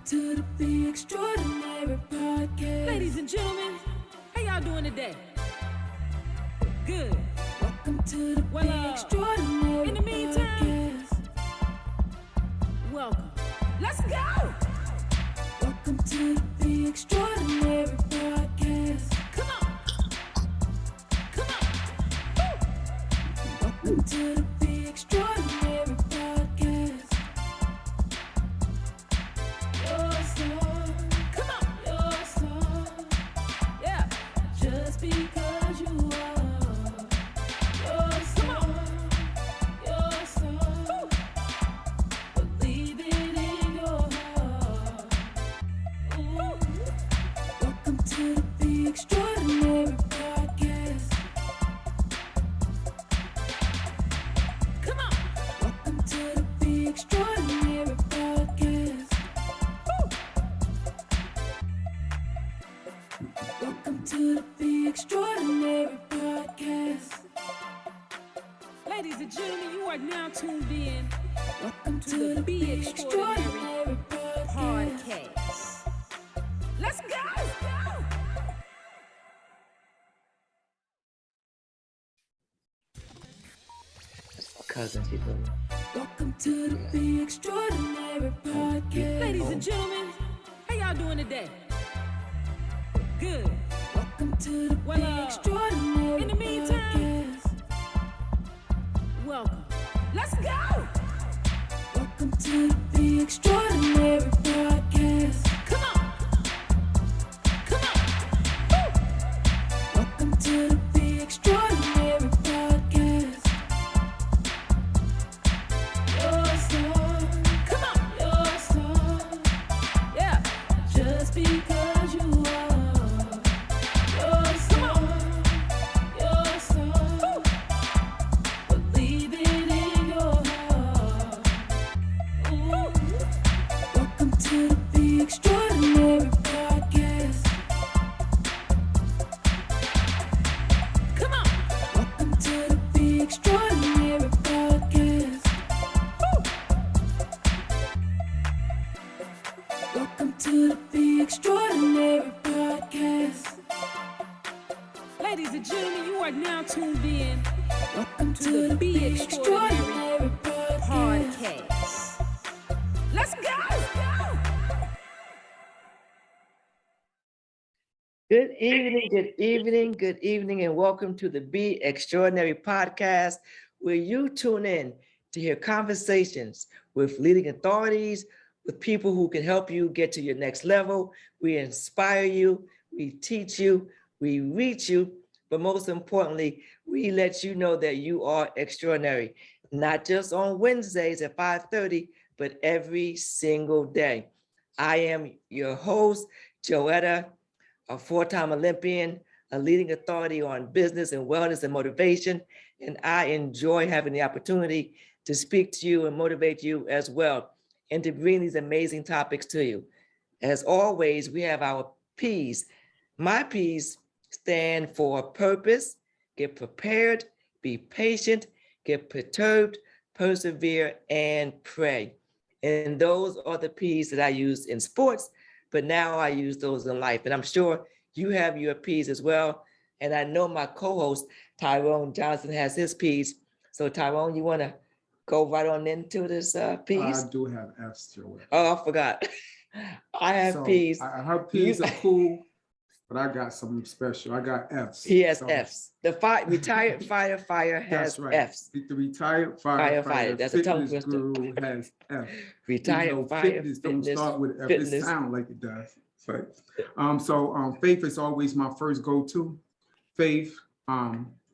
to the Be Extraordinary Podcast. Ladies and gentlemen, how y'all doing today? Good. Welcome to the Be Extraordinary in the meantime, Podcast. welcome. Let's go. Welcome to the Be Extraordinary Podcast. Come on. Come on. Woo. Welcome to the Be Extraordinary Podcast. Your song, Come on. your song, Yeah. just because you are. Your song, your song, believe it in your heart. Ooh. Welcome to the Be Extraordinary Podcast. Come on. Welcome to the Be Extraordinary Podcast. Welcome to the Be Extraordinary Podcast. Ladies and gentlemen, you are now tuned in Welcome to the Be Extraordinary Podcast. Podcast. Let's go. Cousins, people. Welcome to the Be Extraordinary Podcast. Ladies and gentlemen, how y'all doing today? Good. Welcome to the Well, Be Extraordinary in the meantime, Podcast. welcome. Let's go. Welcome to the Be Extraordinary Podcast. Come on. Come on. Woo. Welcome to the Be Extraordinary Podcast. Your song, Come on. your song, Yeah. just because you are. Your song, your song, believe it in your heart. Ooh. Welcome to the Be Extraordinary Podcast. Come on. Welcome to the Be Extraordinary Podcast. Welcome to the Be Extraordinary Podcast. Ladies and gentlemen, you are now tuned in Welcome to the Be Extraordinary Podcast. Let's go. Good evening, good evening, good evening, and welcome to the Be Extraordinary Podcast, where you tune in to hear conversations with leading authorities, with people who can help you get to your next level. We inspire you, we teach you, we reach you, but most importantly, we let you know that you are extraordinary, not just on Wednesdays at 5:30, but every single day. I am your host, Joetta, a four-time Olympian, a leading authority on business and wellness and motivation, and I enjoy having the opportunity to speak to you and motivate you as well, and to bring these amazing topics to you. As always, we have our P's. My P's stand for purpose, get prepared, be patient, get perturbed, persevere, and pray. And those are the P's that I use in sports, but now I use those in life. And I'm sure you have your P's as well. And I know my co-host, Tyrone Johnson, has his P's. So Tyrone, you want to go right on into this P's? I do have F's, Joetta. Oh, I forgot. I have So, P's. Her P's are cool, but I got something special. I got F's. He has So, F's. The retired firefighter has That's right. F's. The retired Firefighter, firefighter, that's a tongue fitness twister. guru has F. Retired Even though fire fitness don't fitness. start with F. fitness. It sound like it does. So faith is always my first go-to. Faith,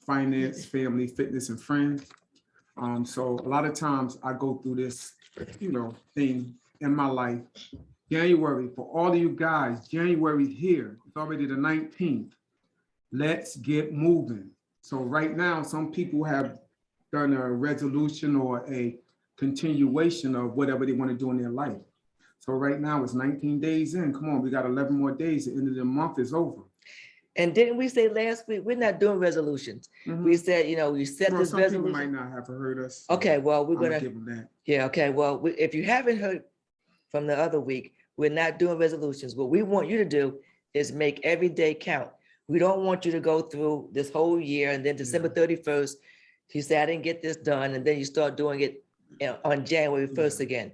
finance, family, fitness, and friends. So a lot of times I go through this, thing in my life. January, for all of you guys, January here. It's already the 19th. Let's get moving. So right now, some people have done a resolution or a continuation of whatever they want to do in their life. So right now it's 19 days in. Come on, we got 11 more days. The end of the month is over. And didn't we say last week, we're not doing resolutions. Mhm. We said, we set Well, this some people resolution. might not have heard us. so Okay, well, we're I'm gonna gonna, give them that. yeah, okay, well, if you haven't heard from the other week, We're not doing resolutions. What we want you to do is make every day count. We don't want you to go through this whole year and then December 31st, you say, I didn't get this done, and then you start doing it on January 1st again.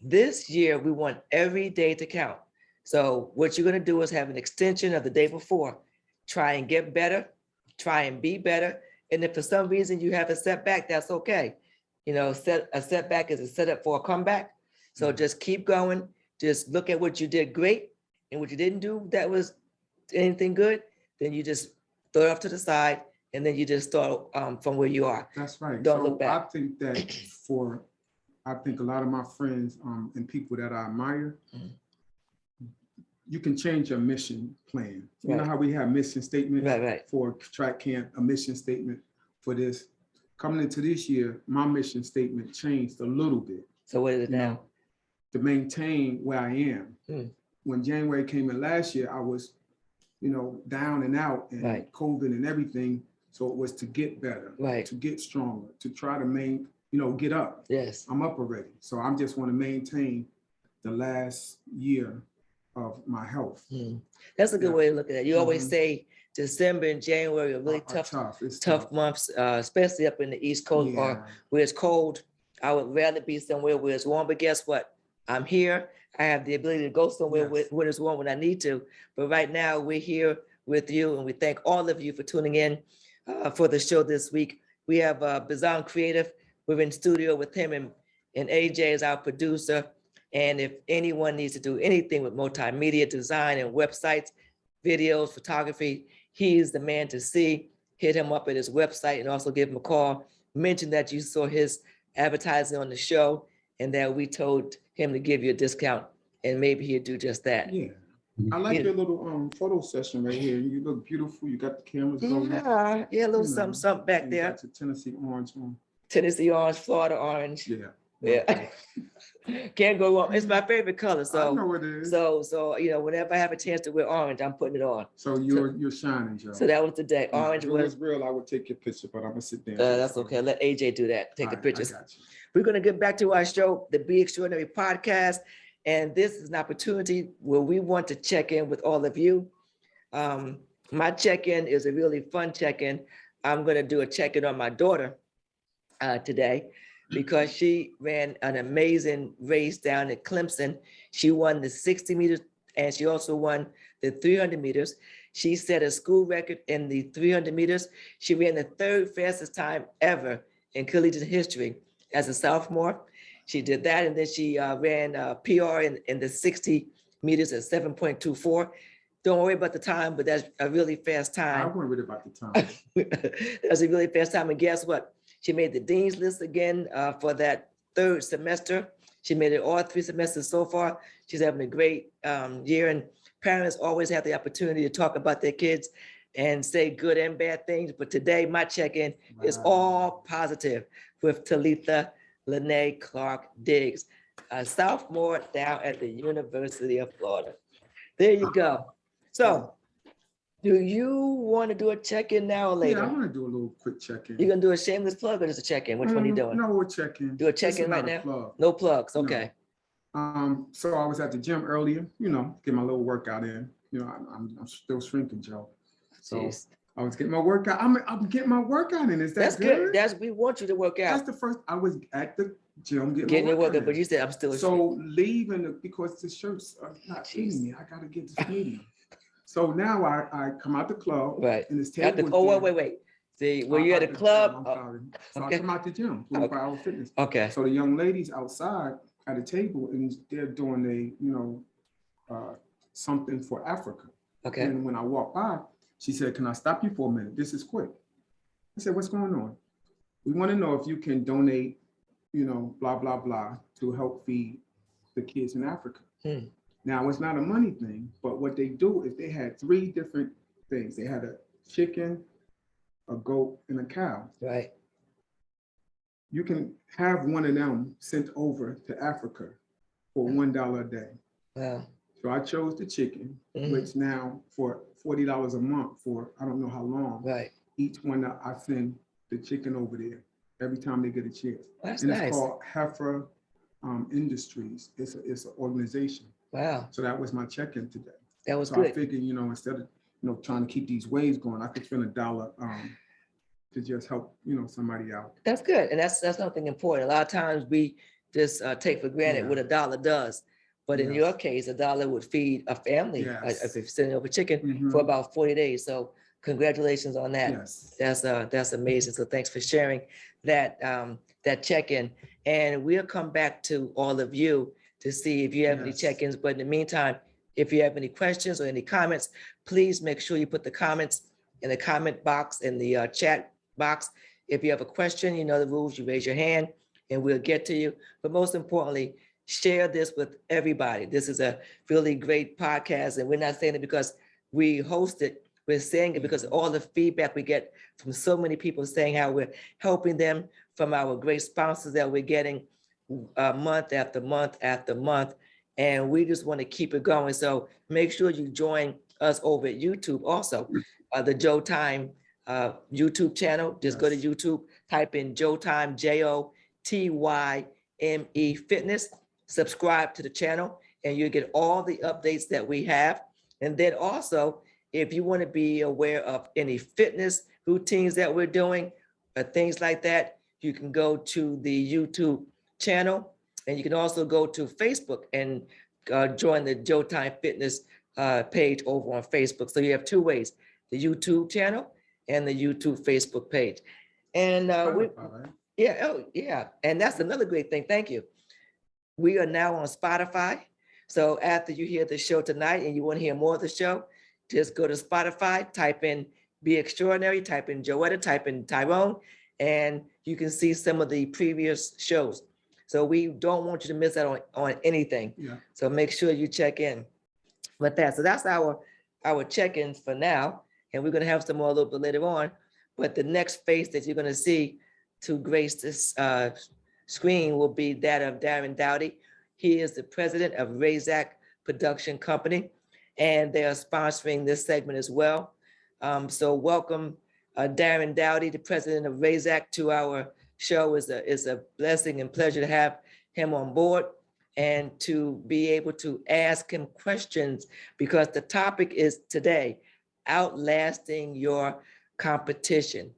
This year, we want every day to count. So what you're gonna do is have an extension of the day before. Try and get better, try and be better. And if for some reason you have a setback, that's okay. You know, a setback is a setup for a comeback. So just keep going. Just look at what you did great and what you didn't do that was anything good. Then you just throw it off to the side and then you just start from where you are. That's right. Don't So look back. I think that I think a lot of my friends and people that I admire, you can change your mission plan. You know how we have mission statements for track camp, a mission statement for this. Coming into this year, my mission statement changed a little bit. So what is it now? To maintain where I am. When January came in last year, I was, down and out and COVID and everything. So it was to get better, to get stronger, to try to get up. Yes. I'm up already. So I just want to maintain the last year of my health. That's a good way to look at it. You always say December and January are really tough months, especially up in the East Coast or where it's cold. I would rather be somewhere where it's warm, but guess what? I'm here. I have the ability to go somewhere where it's warm when I need to. But right now we're here with you, and we thank all of you for tuning in for the show this week. We have Bizarre Creative. We're in studio with him, and AJ is our producer. And if anyone needs to do anything with multimedia design and websites, videos, photography, he's the man to see. Hit him up at his website and also give him a call. Mention that you saw his advertising on the show and that we told him to give you a discount, and maybe he'll do just that. Yeah. I like your little photo session right here. You look beautiful. You got the cameras going. Yeah, a little something back there. Got your Tennessee orange on. Tennessee orange, Florida orange. Yeah. Can't go wrong. It's my favorite color. So I know it is. So whenever I have a chance to wear orange, I'm putting it on. So you're shining, Joe. So that was the day. Orange was real. I would take your picture, but I'm gonna sit there. That's okay. Let AJ do that. Take the pictures. I got you. We're gonna get back to our show, the Be Extraordinary podcast, and this is an opportunity where we want to check in with all of you. My check-in is a really fun check-in. I'm gonna do a check-in on my daughter today, because she ran an amazing race down at Clemson. She won the 60 meters and she also won the 300 meters. She set a school record in the 300 meters. She ran the third fastest time ever in collegiate history as a sophomore. She did that, and then she ran a PR in the 60 meters at 7.24. Don't worry about the time, but that's a really fast time. I'm worried about the time. That's a really fast time, and guess what? She made the dean's list again for that third semester. She made it all 3 semesters so far. She's having a great year, and parents always have the opportunity to talk about their kids and say good and bad things. But today, my check-in is all positive with Talitha Lene Clark Diggs, a sophomore down at the University of Florida. There you go. So, do you want to do a check-in now or later? Yeah, I want to do a little quick check-in. You're gonna do a shameless plug or just a check-in? Which one are you doing? No, we'll check-in. Do a check-in right now? Plug. No plugs, okay. No. So I was at the gym earlier, get my little workout in. I'm still shrinking, Joe. So Jeez. I was getting my workout. I'm getting my workout in. Is that That's good. We want you to work out. That's the first. I was at the gym getting your workout, but you said I'm still. So leaving because the shirts are not fitting me. I gotta get this medium. So now I come out the club. Right. And it's table. Wait. See, were you at a club? So I come out the gym, 24-hour fitness. Okay. So the young ladies outside at a table, and they're doing something for Africa. Okay. And when I walked by, she said, "Can I stop you for a minute? This is quick." I said, "What's going on?" "We want to know if you can donate, blah, blah, blah, to help feed the kids in Africa." Now, it's not a money thing, but what they do is they had 3 different things. They had a chicken, a goat, and a cow. Right. You can have one of them sent over to Africa for $1 a day. Wow. So I chose the chicken, which now for $40 a month for I don't know how long. Right. Each one I send the chicken over there every time they get a chance. That's and nice. It's called Heifer Industries. It's an organization. Wow, So that was my check-in today. that was So I good. figured, instead of, trying to keep these waves going, I could spend $1 to just help, somebody out. That's good. And that's something important. A lot of times we just take for granted Yeah. what $1 does. But in Yes. your case, $1 would feed a family Yes. if you're sending over chicken Mhm. for about 40 days. So congratulations on that. Yes. That's amazing. So thanks for sharing that that check-in. And we'll come back to all of you to see if you have any Yes. check-ins. But in the meantime, if you have any questions or any comments, please make sure you put the comments in the comment box in the chat box. If you have a question, you know the rules, you raise your hand and we'll get to you. But most importantly, share this with everybody. This is a really great podcast, and we're not saying it because we host it. We're saying it because all the feedback we get from so many people saying how we're helping them, from our great sponsors that we're getting month after month after month. And we just want to keep it going. So make sure you join us over at YouTube also, the Joe Time YouTube channel. Just go to Yes. YouTube, type in Joe Time, JOTYME Fitness, subscribe to the channel, and you'll get all the updates that we have. And then also, if you want to be aware of any fitness routines that we're doing or things like that, you can go to the YouTube channel, and you can also go to Facebook and join the Joe Time Fitness page over on Facebook. So you have two ways: the YouTube channel and the YouTube Facebook page. And and that's another great thing. Thank you. We are now on Spotify. So after you hear the show tonight and you want to hear more of the show, just go to Spotify, type in Be Extraordinary, type in Joetta, type in Tyrone, and you can see some of the previous shows. So we don't want you to miss out on anything. Yeah. So make sure you check in with that. So that's our check-ins for now. And we're going to have some more a little bit later on. But the next face that you're going to see to grace this screen will be that of Darren Dowdy. He is the president of Razac Production Company, and they are sponsoring this segment as well. So welcome, Darren Dowdy, the president of Razac, to our show. Is a blessing and pleasure to have him on board and to be able to ask him questions, because the topic is today, outlasting your competition,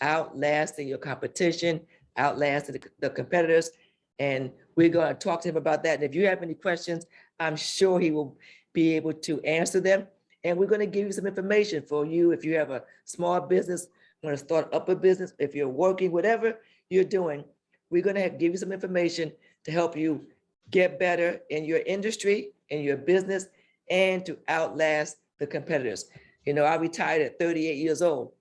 outlasting your competition, outlasting the competitors. And we're going to talk to him about that. And if you have any questions, I'm sure he will be able to answer them. And we're going to give you some information for you. If you have a small business, want to start up a business, if you're working, whatever you're doing, we're going to give you some information to help you get better in your industry, in your business, and to outlast the competitors. I retired at 38 years old,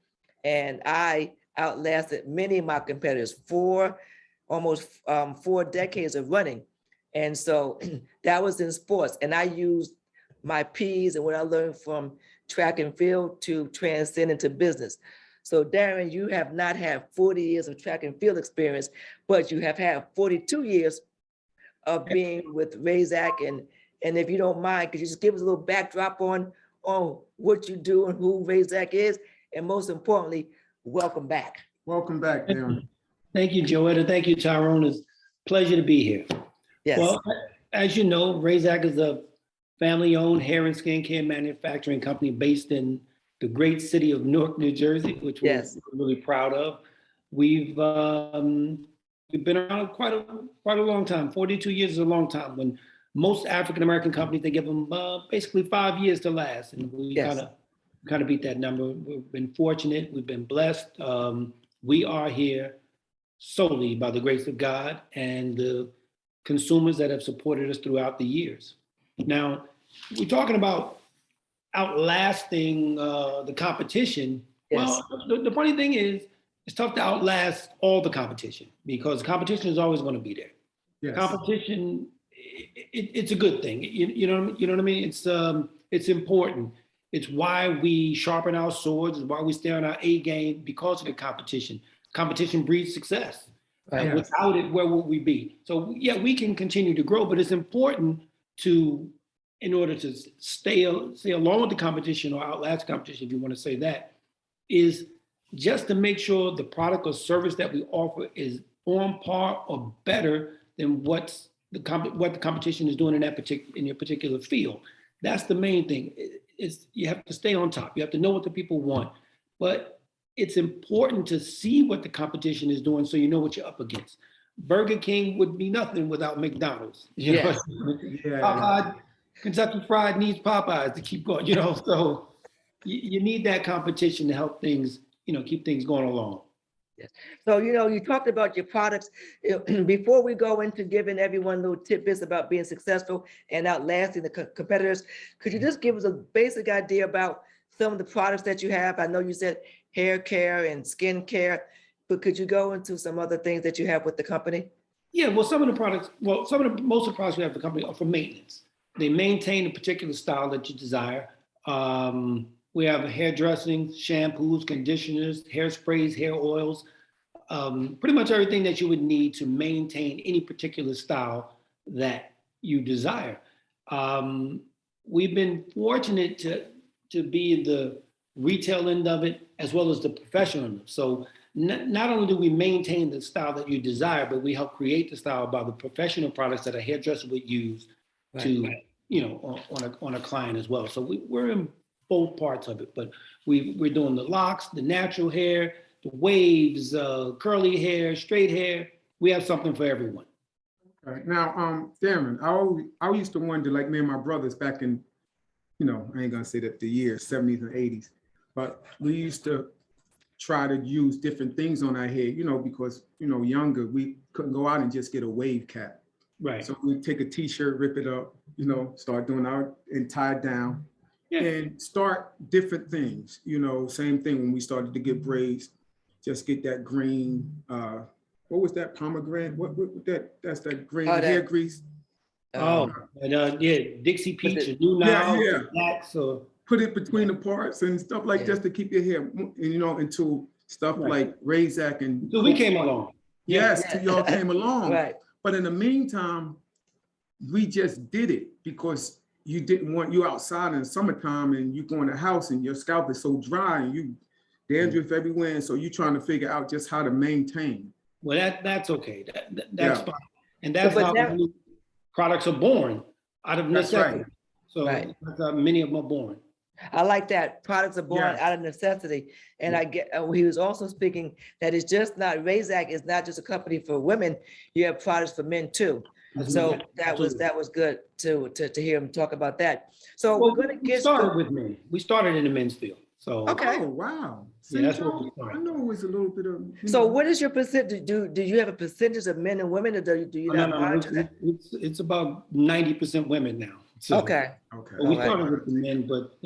and I outlasted many of my competitors for almost 4 decades of running. And so that was in sports. And I used my P's and what I learned from track and field to transcend into business. So Darren, you have not had 40 years of track and field experience, but you have had 42 years of being with Razak. And if you don't mind, could you just give us a little backdrop on what you do and who Razak is? And most importantly, welcome back. Welcome back, Darren. Thank you, Joetta. Thank you, Tyrone. It's a pleasure to be here. Yes. Well, as you know, Razac is a family-owned hair and skincare manufacturing company based in the great city of Newark, New Jersey, which we're really proud of. We've been around quite a long time. 42 years is a long time. When most African-American companies, they give them basically 5 years to last. And we kind of beat that number. We've been fortunate. We've been blessed. We are here solely by the grace of God and the consumers that have supported us throughout the years. Now, we're talking about outlasting the competition. Yes. Well, the funny thing is, it's tough to outlast all the competition because competition is always going to be there. Yes. Competition, it's a good thing. You know what I mean? It's important. It's why we sharpen our swords. It's why we stay on our A game, because of the competition. Competition breeds success. Right. And without it, where would we be? So yeah, we can continue to grow, but it's important in order to stay along with the competition or outlast the competition, if you want to say that, is just to make sure the product or service that we offer is on par or better than what's what the competition is doing in your particular field. That's the main thing. It's you have to stay on top. You have to know what the people want, but it's important to see what the competition is doing so you know what you're up against. Burger King would be nothing without McDonald's. You know, Yeah. Popeye, Kentucky Fried needs Popeyes to keep going. You know, so you need that competition to help things, keep things going along. So, you talked about your products. Before we go into giving everyone little tidbits about being successful and outlasting the competitors, could you just give us a basic idea about some of the products that you have? I know you said hair care and skin care, but could you go into some other things that you have with the company? Yeah, well, most of the products we have at the company are for maintenance. They maintain a particular style that you desire. We have hairdressing, shampoos, conditioners, hairsprays, hair oils, pretty much everything that you would need to maintain any particular style that you desire. We've been fortunate to be in the retail end of it as well as the professional end. So not only do we maintain the style that you desire, but we help create the style by the professional products that a hairdresser would use on a client as well. So we're in both parts of it, but we're doing the locks, the natural hair, the waves, curly hair, straight hair. We have something for everyone. All right. Now, Darren, I used to wonder, like me and my brothers back in, I ain't gonna say that the years, 70s and 80s, but we used to try to use different things on our head, because, younger, we couldn't go out and just get a wave cap. Right. So we'd take a t-shirt, rip it up, start doing our, and tie it down. Yeah. And start different things, same thing when we started to get braids, just get that green, what was that, pomegranate? What that's that green hair grease. Dixie Peach, and New Now, black, so put it between the parts and stuff like just to keep your hair, into stuff like Razak and. So we came along. Yes, y'all came along. Right. But in the meantime, we just did it because you didn't want you outside in the summertime and you go in the house and your scalp is so dry and you dandruff everywhere. And so you're trying to figure out just how to maintain. Well, that's okay. That's fine. And that's how products are born, out of necessity. Right. So that's how many of them are born. I like that. Products are born out of necessity. And I get, he was also speaking that it's just not, Razac is not just a company for women. You have products for men too. So that was good to hear him talk about that. So we're going to get started with men. We started in the men's field. So okay. Oh wow. See, that's what we started. I know it was a little bit of. So what is your percentage? Do you have a percentage of men and women, or do you not monitor that? It's about 90% women now. So, okay. We started with the men, but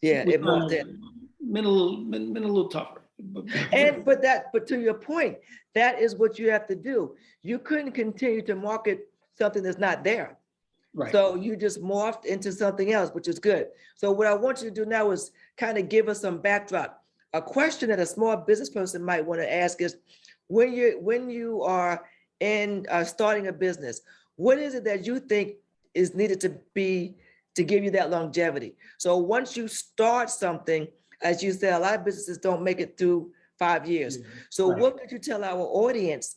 it moved in. Men a little tougher. But to your point, that is what you have to do. You couldn't continue to market something that's not there. Right. So you just morphed into something else, which is good. So what I want you to do now is kind of give us some backdrop. A question that a small business person might want to ask is, when you are in starting a business, what is it that you think is needed to give you that longevity? So once you start something, as you said, a lot of businesses don't make it through 5 years. So what could you tell our audience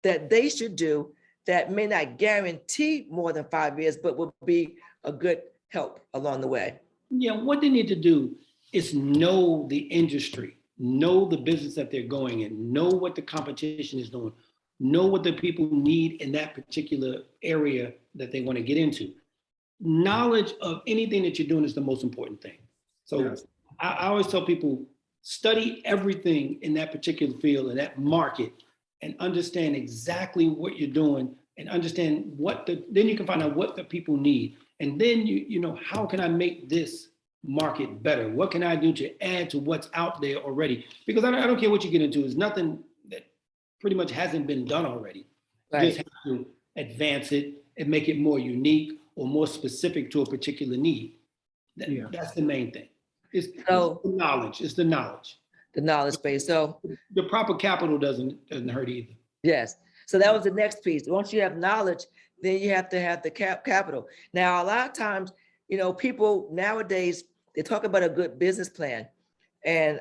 that they should do that may not guarantee more than 5 years, but will be a good help along the way? Yeah, what they need to do is know the industry, know the business that they're going in, know what the competition is doing, know what the people need in that particular area that they want to get into. Knowledge of anything that you're doing is the most important thing. So I always tell people, study everything in that particular field, in that market, and understand exactly what you're doing and understand then you can find out what the people need. And then you know, how can I make this market better? What can I do to add to what's out there already? Because I don't care what you get into, it's nothing that pretty much hasn't been done already. You just have to advance it and make it more unique or more specific to a particular need. That's the main thing. It's the knowledge. It's the knowledge. The knowledge base. So the proper capital doesn't hurt either. Yes. So that was the next piece. Once you have knowledge, then you have to have the capital. Now, a lot of times, you know, people nowadays, they talk about a good business plan. And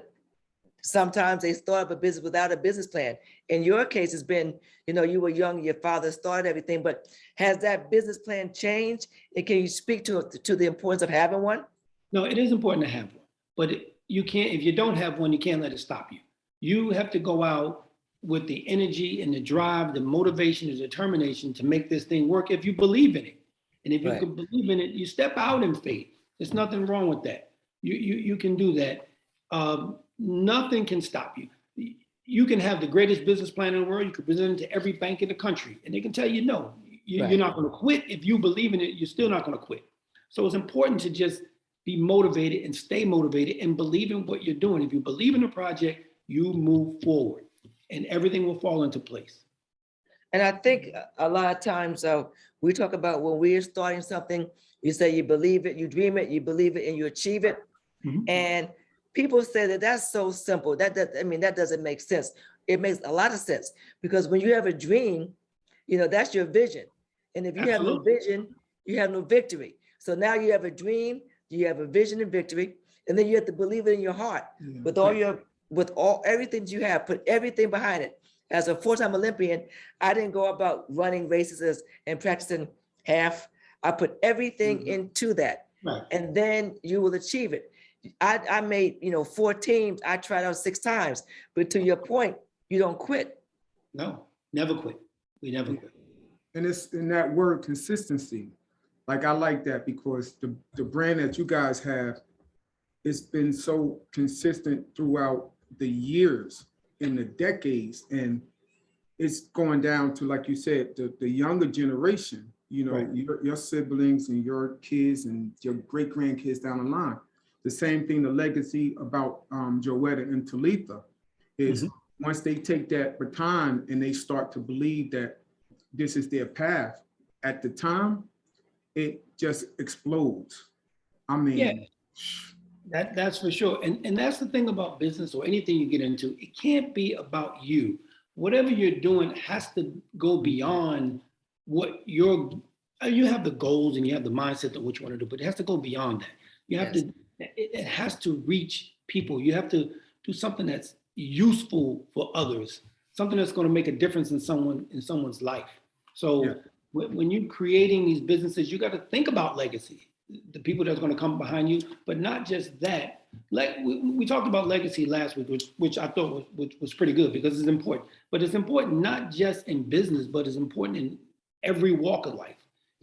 Sometimes they start up a business without a business plan. In your case, it's been, you were young, your father started everything, but has that business plan changed? And can you speak to the importance of having one? No, it is important to have one, but you can't, if you don't have one, you can't let it stop you. You have to go out with the energy and the drive, the motivation, the determination to make this thing work if you believe in it. And if you Right. can believe in it, you step out in faith. There's nothing wrong with that. You can do that. Nothing can stop you. You can have the greatest business plan in the world. You can present it to every bank in the country, and they can tell you, no, Right. you're not going to quit. If you believe in it, you're still not going to quit. So it's important to just be motivated and stay motivated and believe in what you're doing. If you believe in the project, you move forward and everything will fall into place. And I think a lot of times we talk about when we're starting something, you say you believe it, you dream it, you believe it, and you achieve it. Mhm. And people say that that's so simple. That doesn't make sense. It makes a lot of sense because when you have a dream, that's your vision. And if you have no Absolutely. vision, you have no victory. So now you have a dream, you have a vision and victory, and then you have to believe it in your heart Yeah. with everything you have, put everything behind it. As a four-time Olympian, I didn't go about running races and practicing half. I put everything into that, Right. and then you will achieve it. I made 4 teams. I tried out 6 times, but to your point, you don't quit. No, never quit. We never quit. And it's in that word consistency. Like I like that because the brand that you guys have, it's been so consistent throughout the years and the decades. And it's going down to, like you said, the younger generation, Right. your siblings and your kids and your great grandkids down the line. The same thing, the legacy about Joetta and Talitha is once they take that baton and they start to believe that this is their path, at the time, it just explodes. I mean, Yeah. That's for sure. And that's the thing about business or anything you get into. It can't be about you. Whatever you're doing has to go beyond what you have the goals and you have the mindset of what you want to do, but it has to go beyond that. You have Yes. it has to reach people. You have to do something that's useful for others, something that's going to make a difference in someone's life. So Yeah. when you're creating these businesses, you got to think about legacy, the people that's going to come behind you, but not just that. Like we talked about legacy last week, which I thought was pretty good because it's important. But it's important not just in business, but it's important in every walk of life.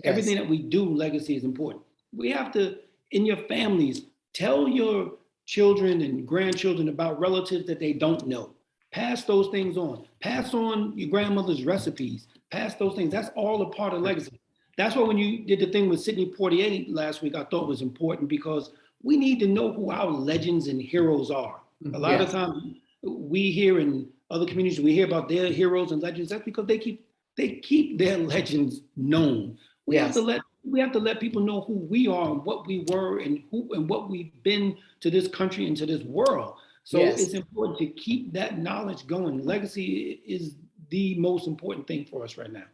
Yes. Everything that we do, legacy is important. We have to, in your families, tell your children and grandchildren about relatives that they don't know. Pass those things on. Pass on your grandmother's recipes. Pass those things. That's all a part of legacy. That's why when you did the thing with Sidney Poitier last week, I thought was important because we need to know who our legends and heroes are. A lot of times we hear in other communities, we hear about their heroes and legends. That's because they keep their legends known. We have to let people know who we are and what we were and what we've been to this country and to this world. So it's important to keep that knowledge going. Legacy is the most important thing for us right now.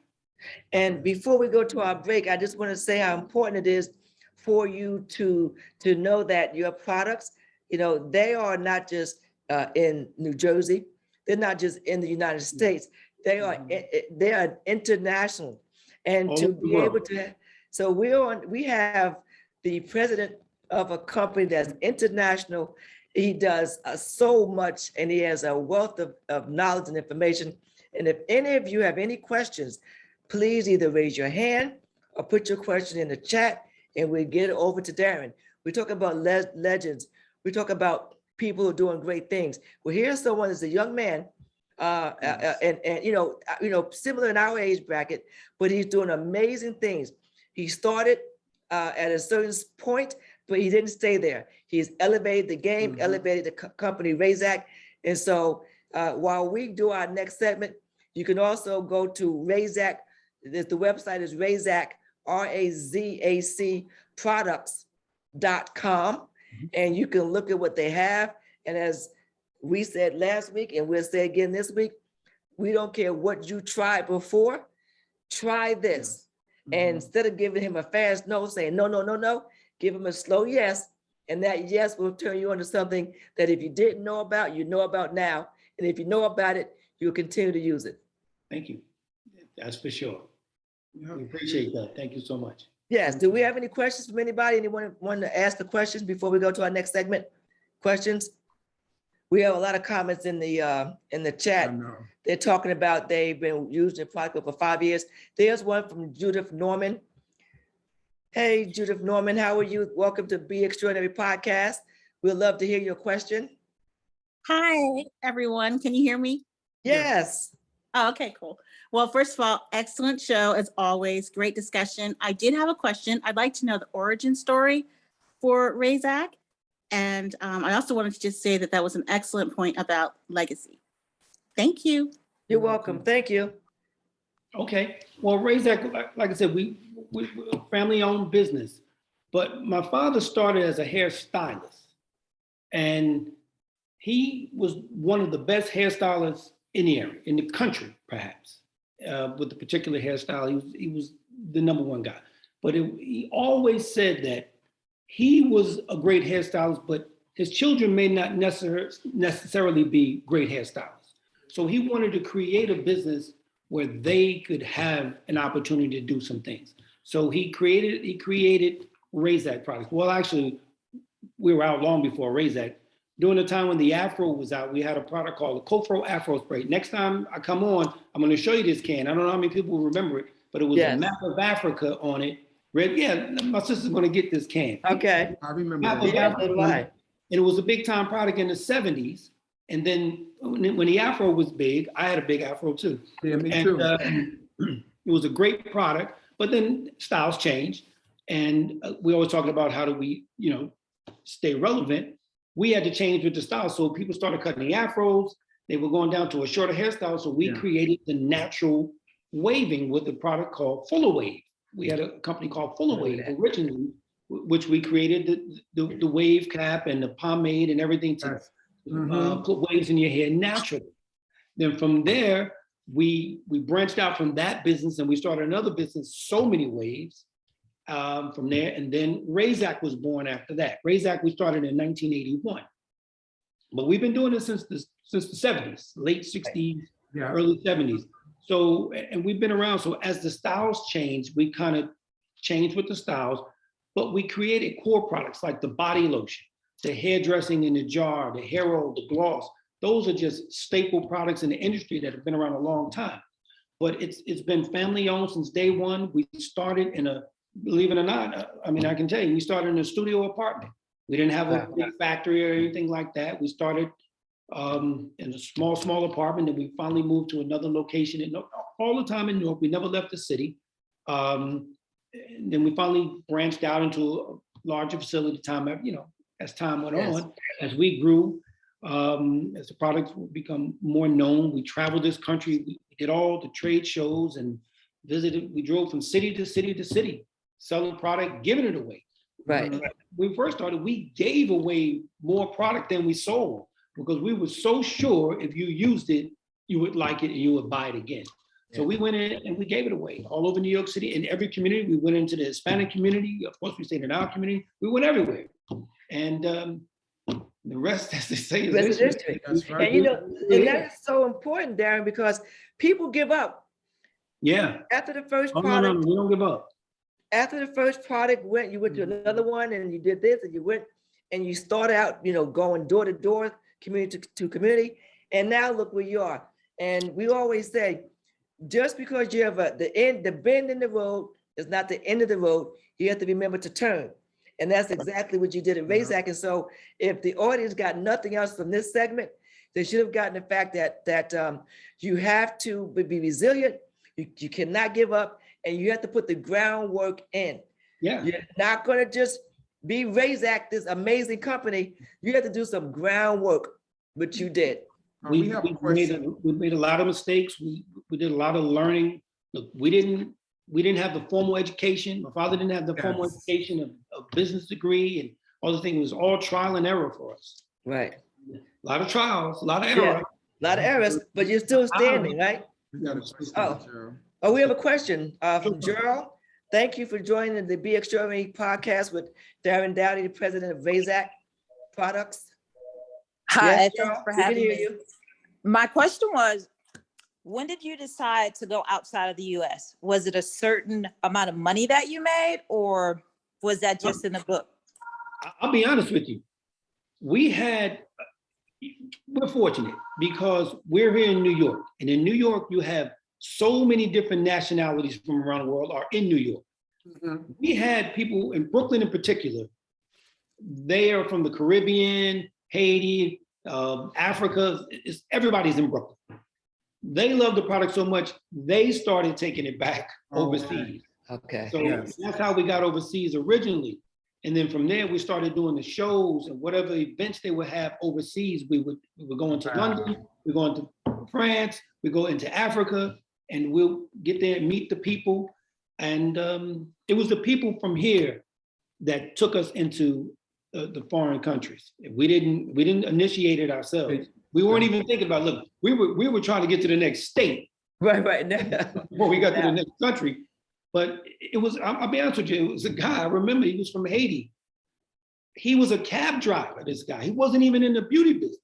And before we go to our break, I just want to say how important it is for you to know that your products, they are not just in New Jersey. They're not just in the United States. They are international. And All to over the be world. able to, so we have the president of a company that's international. He does so much and he has a wealth of knowledge and information. And if any of you have any questions, please either raise your hand or put your question in the chat and we'll get it over to Darren. We talk about legends. We talk about people who are doing great things. Well, here's someone that's a young man, and similar in our age bracket, but he's doing amazing things. He started at a certain point, but he didn't stay there. He's elevated the game, elevated the company Razac. And so while we do our next segment, you can also go to Razac. The website is Razac, RAZAC products.com. And you can look at what they have. And as we said last week, and we'll say again this week, we don't care what you tried before, try this. And instead of giving him a fast no, saying no, give him a slow yes, And that yes will turn you into something that if you didn't know about, you know about now. And if you know about it, you'll continue to use it. Thank you. That's for sure. Yeah. We appreciate that. Thank you so much. Yes. Do we have any questions from anybody? Anyone want to ask the questions before we go to our next segment? Questions? We have a lot of comments in the I chat. know. They're talking about they've been using the product for 5 years. There's one from Judith Norman. Hey, Judith Norman, how are you? Welcome to Be Extraordinary Podcast. We'd love to hear your question. Hi, everyone. Can you hear me? Yes. Oh, okay, cool. Well, first of all, excellent show as always. Great discussion. I did have a question. I'd like to know the origin story for Razak. And I also wanted to just say that that was an excellent point about legacy. Thank you. You're welcome. Thank you. Okay. Well, Razak, like I said, we a family-owned business, but my father started as a hairstylist, and he was one of the best hairstylists in the area, in the country, perhaps, with the particular hairstyle. He was the number one guy. But he always said that he was a great hairstylist, but his children may not necessarily be great hairstylists. So he wanted to create a business where they could have an opportunity to do some things. So he created Razac products. Well, actually, we were out long before Razac. During the time when the Afro was out, we had a product called the Cofro Afro Spray. Next time I come on, I'm going to show you this can. I don't know how many people remember it, but it was a map of Africa on it. Red, yeah, my sister's going to get this can. Okay. I remember Map that. of Yeah, Africa, so do I. and it was a big time product in the 70s. And then when the Afro was big, I had a big Afro too. Yeah, me And too. it was a great product, but then styles changed. And we always talking about how do we, stay relevant. We had to change with the style. So people started cutting the Afros. They were going down to a shorter hairstyle. So we created the natural waving with a product called Fuller Wave. We had a company called Fuller Wave originally, which we created the wave cap and the pomade and everything to put waves in your hair naturally. Then from there, we branched out from that business and we started another business, So Many Waves, from there. And then Razac was born after that. Razac we started in 1981. But we've been doing this since the 70s, late 60s, early 70s. So, and we've been around. So as the styles changed, we kind of changed with the styles, but we created core products like the body lotion, the hairdressing in the jar, the hair oil, the gloss. Those are just staple products in the industry that have been around a long time. But it's been family owned since day one. We started in a, believe it or not, I can tell you, we started in a studio apartment. We didn't have a big factory or anything like that. We started in a small apartment, and we finally moved to another location all the time in Newark. We never left the city. And then we finally branched out into a larger facility as time went on, as we grew, as the products become more known. We traveled this country. We did all the trade shows and visited. We drove from city to city to city, selling product, giving it away. Right. When we first started, we gave away more product than we sold because we were so sure if you used it, you would like it and you would buy it again. So we went in and we gave it away all over New York City. In every community, we went into the Hispanic community. Of course, we stayed in our community. We went everywhere. And the rest, as they say, is history. That's right. And and that is so important, Darren, because people give up. Yeah. After the first No, product, we don't give up. after the first product you went to another one and you did this and you went and you started out, going door to door, community to community. And now look where you are. And we always say, just because you have the bend in the road is not the end of the road. You have to remember to turn. And that's exactly what you did at Razac. And so if the audience got nothing else from this segment, they should have gotten the fact that you have to be resilient. You cannot give up, and you have to put the groundwork in. Yeah. You're not going to just be Razac, this amazing company. You have to do some groundwork, which you did. We made a lot of mistakes. We did a lot of learning. Look, we didn't have the formal education. My father didn't have the formal education of business degree and all the things. It was all trial and error for us. Right. A lot of trials, a lot of error. A lot of errors, but you're still standing, right? We got a question, Gerald. Oh, we have a question from Gerald. Thank you for joining the Be Extraordinary podcast with Darren Dowdy, the president of Razac Products. Hi, Yes, thanks girl, for we can having hear me. you. My question was, when did you decide to go outside of the US? Was it a certain amount of money that you made, or was that just in the book? I'll be honest with you. We're fortunate because we're here in New York. And in New York, you have so many different nationalities from around the world are in New York. We had people in Brooklyn in particular. They are from the Caribbean, Haiti, Africa. Everybody's in Brooklyn. They love the product so much, they started taking it back overseas. Okay. So that's how we got overseas originally. And then from there, we started doing the shows and whatever events they would have overseas. We would go into London, we go into France, we go into Africa, and we'll get there and meet the people. And it was the people from here that took us into the foreign countries. We didn't initiate it ourselves. We weren't even thinking about, look, we were trying to get to the next state. Right. Before we got to the next country. But it was, I'll be honest with you, it was a guy, I remember he was from Haiti. He was a cab driver, this guy. He wasn't even in the beauty business.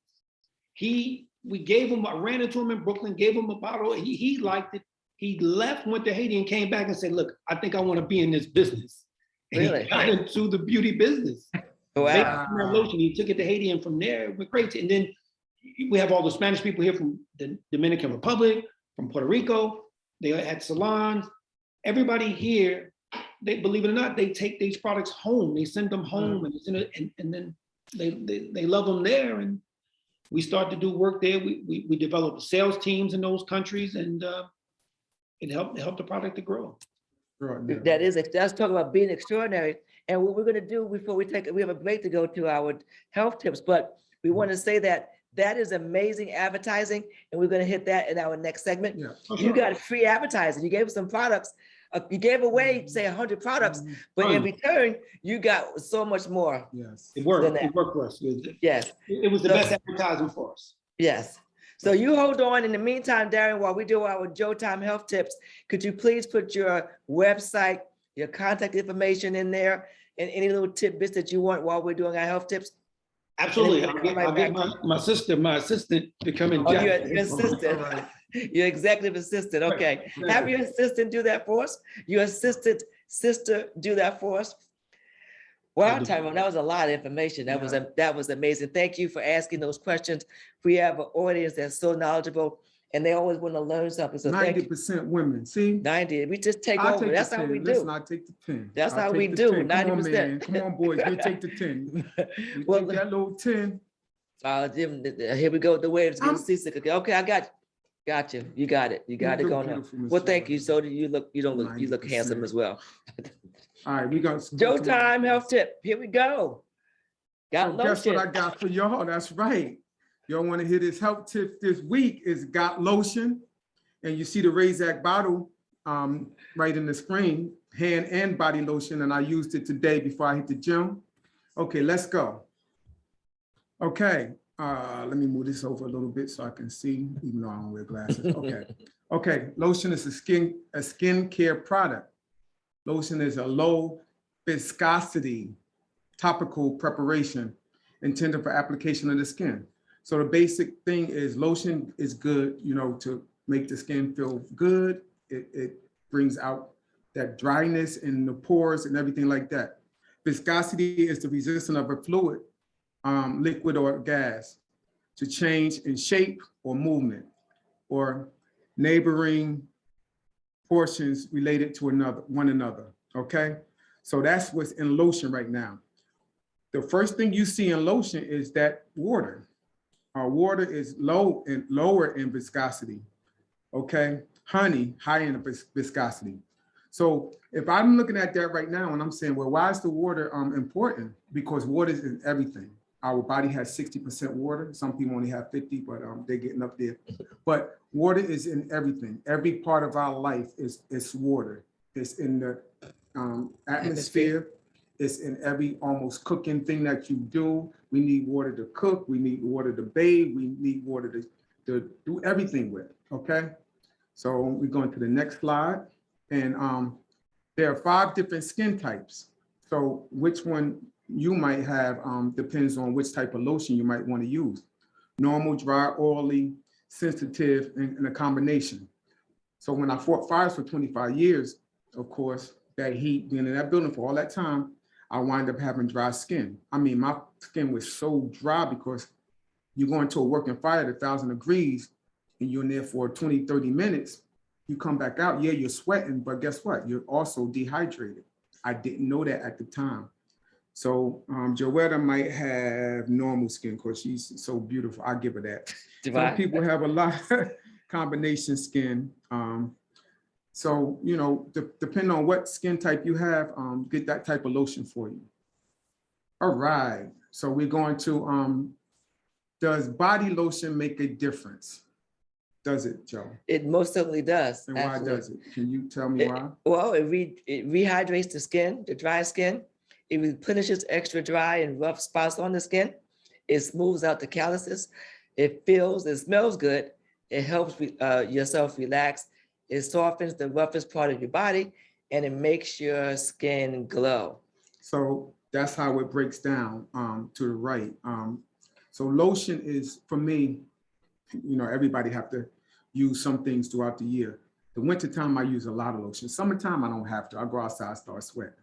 We gave him, I ran into him in Brooklyn, gave him a bottle. He liked it. He left, went to Haiti and came back and said, look, I think I want to be in this business. And Really? he got into the beauty business. Wow. Lotion. He took it to Haiti, and from there, it went crazy. And then we have all the Spanish people here from the Dominican Republic, from Puerto Rico. They had salons. Everybody here, they believe it or not, they take these products home. They send them home, and then they love them there. And we start to do work there. We develop sales teams in those countries, and it helped the product to grow. That's talking about being extraordinary. And what we're going to do before we have a break to go to our health tips, but we want to say that is amazing advertising, and we're going to hit that in our next segment. Yeah. You got free advertising. You gave us some products. You gave away, say, 100 products, but in return, you got so much more. Yes. It worked. It worked for us. Yes. It was the best advertising for us. Yes. So you hold on. In the meantime, Darren, while we do our Joe Time health tips, could you please put your website, your contact information in there, and any little tidbits that you want while we're doing our health tips? Absolutely. I'll get my assistant to come in. Oh, your assistant. Your executive assistant. Okay. Have your assistant do that for us. Your assistant sister do that for us. Wow, Tyrone, that was a lot of information. That was amazing. Thank you for asking those questions. We have an audience that's so knowledgeable, and they always want to learn something. So 90% women. See, 90. We just take I'll over. take That's the how 10. we do. Listen, I take the 10. That's I'll how take we the do. 10. Come on, 90%. man. Come on, boys. We take the 10. We Well, take that little 10. Jim, here we go. The waves getting seasick. Okay, I got you. Got you. You got it. You got it look going on. beautiful, Miss Well, thank Joetta. you. So do you look. You don't look. You look 90%. handsome as well. All right, we got Joe Time health tip. Here we go. Got So guess lotion. what I got for y'all? That's right. Y'all want to hear this health tip this week is got lotion. And you see the Razac bottle right in the screen, hand and body lotion. And I used it today before I hit the gym. Okay, let's go. Okay, let me move this over a little bit so I can see, even though I don't wear glasses. Okay. Okay, lotion is a skin care product. Lotion is a low viscosity topical preparation intended for application of the skin. So the basic thing is lotion is good, to make the skin feel good. It brings out that dryness in the pores and everything like that. Viscosity is the resistance of a fluid, liquid or gas to change in shape or movement or neighboring portions related to one another, okay? So that's what's in lotion right now. The first thing you see in lotion is that water. Our water is lower in viscosity, okay? Honey, high in viscosity. So if I'm looking at that right now and I'm saying, well, why is the water important? Because water is in everything. Our body has 60% water. Some people only have 50, but they're getting up there. But water is in everything. Every part of our life is water. It's in the atmosphere. It's in every almost cooking thing that you do. We need water to cook. We need water to bathe. We need water to do everything with, okay? So we're going to the next slide. And there are 5 different skin types. So which one you might have depends on which type of lotion you might want to use. Normal, dry, oily, sensitive, and a combination. So when I fought fires for 25 years, of course, that heat, being in that building for all that time, I wind up having dry skin. I mean, my skin was so dry because you go into a working fire at 1,000 degrees and you're in there for 20, 30 minutes, you come back out, yeah, you're sweating, but guess what? You're also dehydrated. I didn't know that at the time. So Joetta might have normal skin because she's so beautiful. I give her that. Some people have a lot of combination skin. So, you know, depending on what skin type you have, get that type of lotion for you. All right. So we're going to, does body lotion make a difference? Does it, Joe? It most certainly does. And why Absolutely. does it? Can you tell me why? Well, it rehydrates the skin, the dry skin. It replenishes extra dry and rough spots on the skin. It smooths out the calluses. It feels, it smells good. It helps yourself relax. It softens the roughest part of your body, and it makes your skin glow. So that's how it breaks down to the right. So lotion is, for me, you know, everybody have to use some things throughout the year. The wintertime, I use a lot of lotion. Summertime, I don't have to. I go outside, start sweating.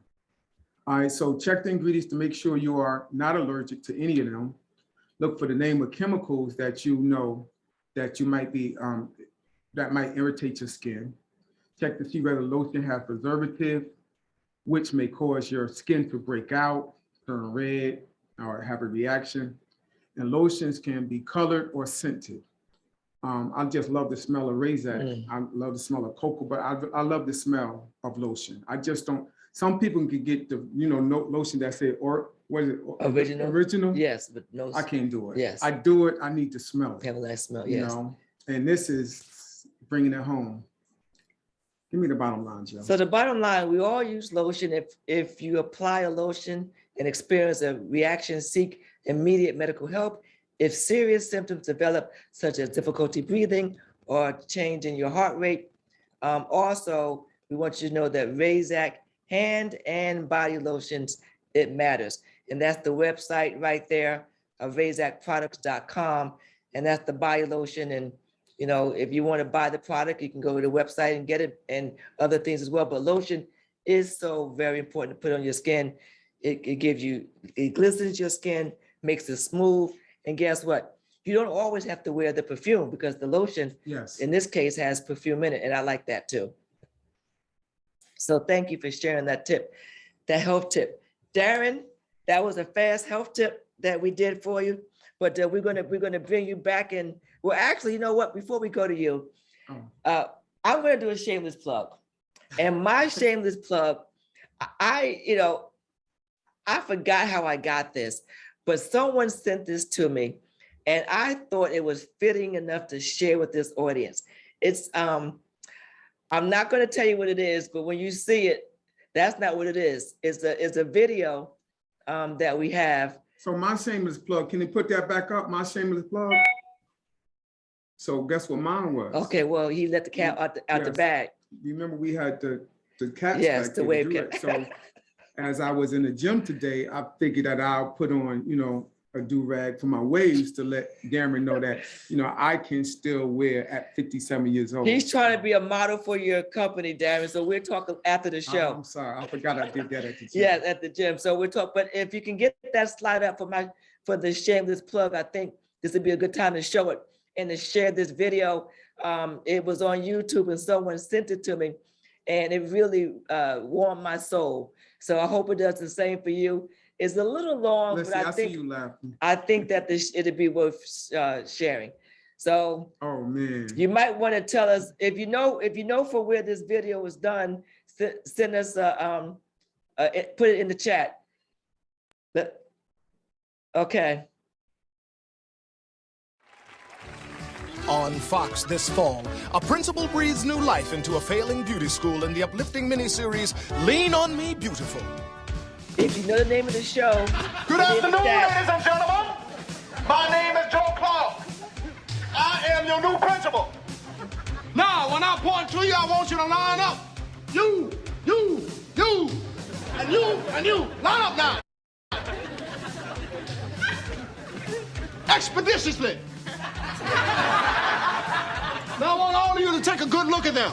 All right, so check the ingredients to make sure you are not allergic to any of them. Look for the name of chemicals that you know that you might be, that might irritate your skin. Check to see whether lotion has preservative, which may cause your skin to break out, turn red, or have a reaction. And lotions can be colored or scented. I just love the smell of Razac. I love the smell of cocoa, but I love the smell of lotion. I just don't. Some people can get the, you know, lotion that say, or what is it? Original? Yes, but no. I can't do it. Yes. I do it. I need to smell it. Have a nice smell. You Yes. know, and this is bringing it home. Give me the bottom line, Joe. So the bottom line, we all use lotion. If you apply a lotion and experience a reaction, seek immediate medical help. If serious symptoms develop, such as difficulty breathing or change in your heart rate. Also, we want you to know that Razac hand and body lotions, it matters. And that's the website right there, RazakProducts.com. And that's the body lotion. And, you know, if you want to buy the product, you can go to the website and get it and other things as well. But lotion is so very important to put on your skin. It gives you, it glistens your skin, makes it smooth. And guess what? You don't always have to wear the perfume because the lotion, Yes. in this case, has perfume in it. And I like that too. So thank you for sharing that tip, that health tip. Darren, that was a fast health tip that we did for you, but we're gonna bring you back in. Well, actually, you know what? Before we go to you, I'm gonna do a shameless plug. And my shameless plug, I forgot how I got this, but someone sent this to me, and I thought it was fitting enough to share with this audience. It's I'm not going to tell you what it is, but when you see it, that's not what it is. It's a video that we have. So my shameless plug, can you put that back up? My shameless plug. So guess what mine was? Okay, well, he let the cat out the bag. You remember we had the cats Yes, back the there, wave do it. cat. So as I was in the gym today, I figured that I'll put on, you know, a do-rag for my waves to let Darren know that, you know, I can still wear at 57 years old. He's trying to be a model for your company, Darren. So we're talking after the show. I'm sorry, I forgot I did that at the gym. Yeah, at the gym. So we're talking, but if you can get that slide up for the shameless plug, I think this would be a good time to show it and to share this video. It was on YouTube and someone sent it to me and it really warmed my soul. So I hope it does the same for you. It's a little long, Let's but see, I see you laughing. I think that it'd be worth sharing. So Oh man. you might want to tell us if you know for where this video was done. Send us put it in the chat. Okay. On Fox this fall, a principal breathes new life into a failing beauty school in the uplifting miniseries Lean on Me Beautiful. If you know the name of the show. Good afternoon, ladies and gentlemen. My name is Joe Clark. I am your new principal. Now, when I point to you, I want you to line up. You, And you, line up now. Expeditiously. Now I want all of you to take a good look at them.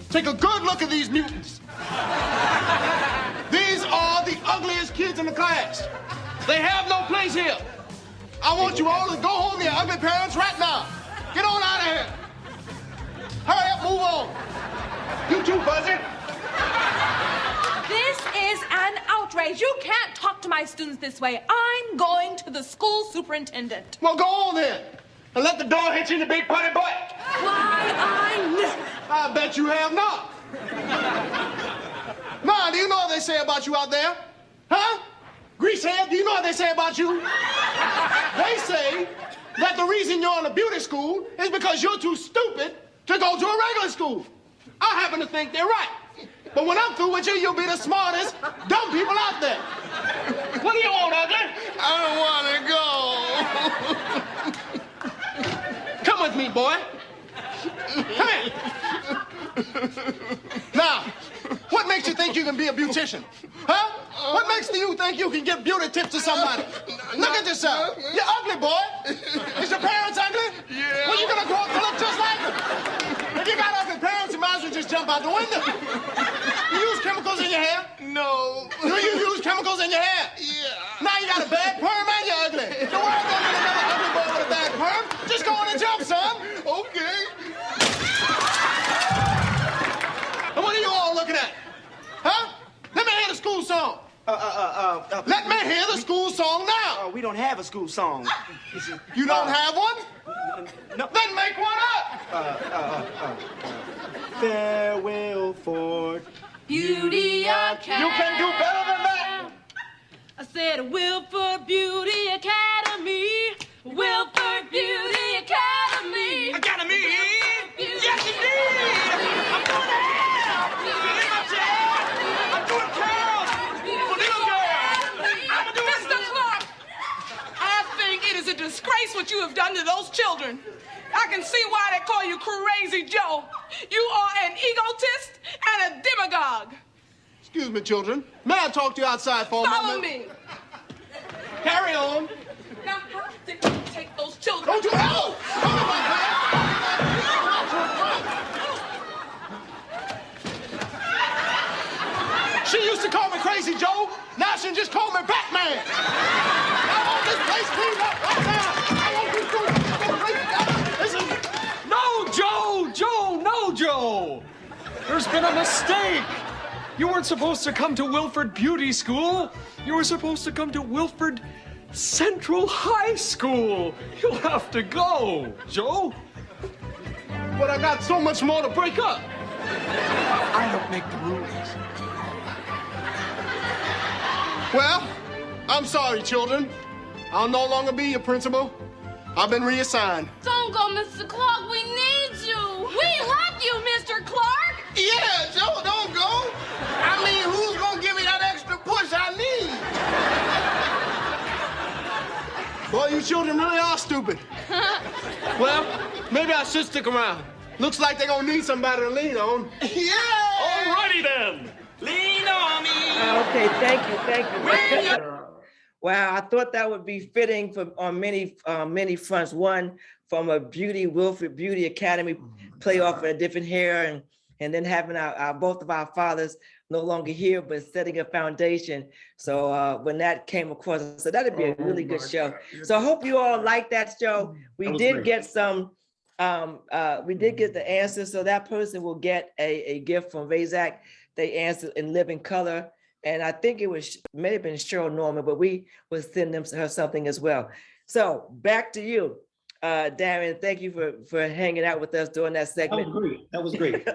Take a good look at these mutants. These are the ugliest kids in the class. They have no place here. I want you all to go home to your ugly parents right now. Get on out of here. Hurry up, move on. You too, Buzzy. This is an outrage. You can't talk to my students this way. I'm going to the school superintendent. Well, go on then. And let the door hit you in the big putty butt. Why, I never. I bet you have not. Ma, do you know what they say about you out there? Huh? Greasehead, do you know what they say about you? They say that the reason you're in a beauty school is because you're too stupid to go to a regular school. I happen to think they're right. But when I'm through with you, you'll be the smartest dumb people out there. What do you want, ugly? I don't want to go. Come with me, boy. Come here. Now, what makes you think you can be a beautician? Huh? What makes you think you can give beauty tips to somebody? Look at yourself. You're ugly, boy. Is your parents ugly? Yeah. Well, you're gonna grow up to look just like them. If you got ugly parents, you might as well just jump out the window. You use chemicals in your hair? No. Do you use chemicals in your hair? Yeah. Now you got a bad perm and you're ugly. The world don't need another ugly boy with a bad perm. Just go on and jump, son. Okay. And what are you all looking at? Huh? Let me hear the school song. Let me hear the school song now. We don't have a school song. You don't have one? No. Then make one up. Farewell for Beauty Academy. You can do better than that. I said Wilford Beauty Academy. Wilford Beauty Academy. Academy. Beauty Yes, indeed. I'm going to hell. Leave my chair. I'm doing curls. I'm doing Mr. Clark, I think it is a disgrace what you have done to those children. I can see why they call you Crazy Joe. You are an egotist and a demagogue. Excuse me, children. May I talk to you outside for a Follow moment? me. Carry on. Now, how did you take those children? Don't you know? She used to call me Crazy Joe. Now she just call me Batman. I want this place cleaned up right now. I want this school. Listen. No, Joe! There's been a mistake. You weren't supposed to come to Wilford Beauty School. You were supposed to come to Wilford Central High School. You'll have to go, Joe. But I got so much more to break up. I don't make the rules. Well, I'm sorry, children. I'll no longer be your principal. I've been reassigned. Don't go, Mr. Clark. We need you. We love you, Mr. Clark. Yeah, Joe, don't go. I mean, who's gonna give me that extra push I need? Boy, you children really are stupid. Well, maybe I should stick around. Looks like they're gonna need somebody to lean on. Yeah! Alrighty then. lean on me. Okay, thank you. Wow, I thought that would be fitting for on many fronts. One, from a Wilford Beauty Academy play off a different hair, and then having our both of our fathers no longer here, but setting a foundation. So when that came across, I said that'd be a really good show. So I hope you all like that show. We did get some. We did get the answer, so that person will get a gift from Razak. They answered in living color. And I think it may have been Cheryl Norman, but we will send her something as well. So back to you, Darren. Thank you for hanging out with us during that segment. That was great.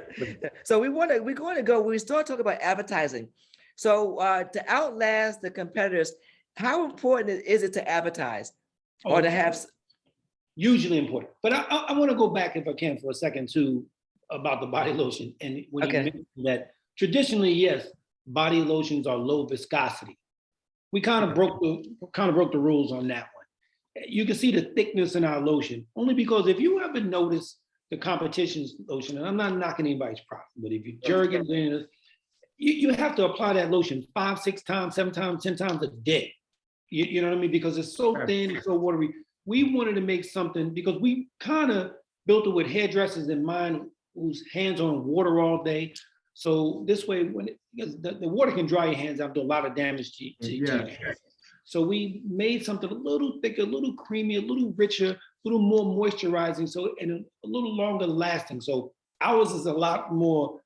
So we're going to go. We start talking about advertising. So to outlast the competitors, how important is it to advertise or to have? Hugely important. But I want to go back, if I can, for a second to about the body lotion. And when you mentioned that traditionally, yes, body lotions are low viscosity. We kind of broke the rules on that one. You can see the thickness in our lotion only because if you ever notice the competition's lotion, and I'm not knocking anybody's product, but if you're Jergens, you have to apply that lotion 5, 6 times, 7 times, 10 times a day. You know what I mean? Because it's so thin, it's so watery. We wanted to make something because we kind of built it with hairdressers in mind whose hands are on water all day. So this way, because the water can dry your hands out, do a lot of damage to your hands. So we made something a little thicker, a little creamy, a little richer, a little more moisturizing, so and a little longer lasting. So ours is a lot more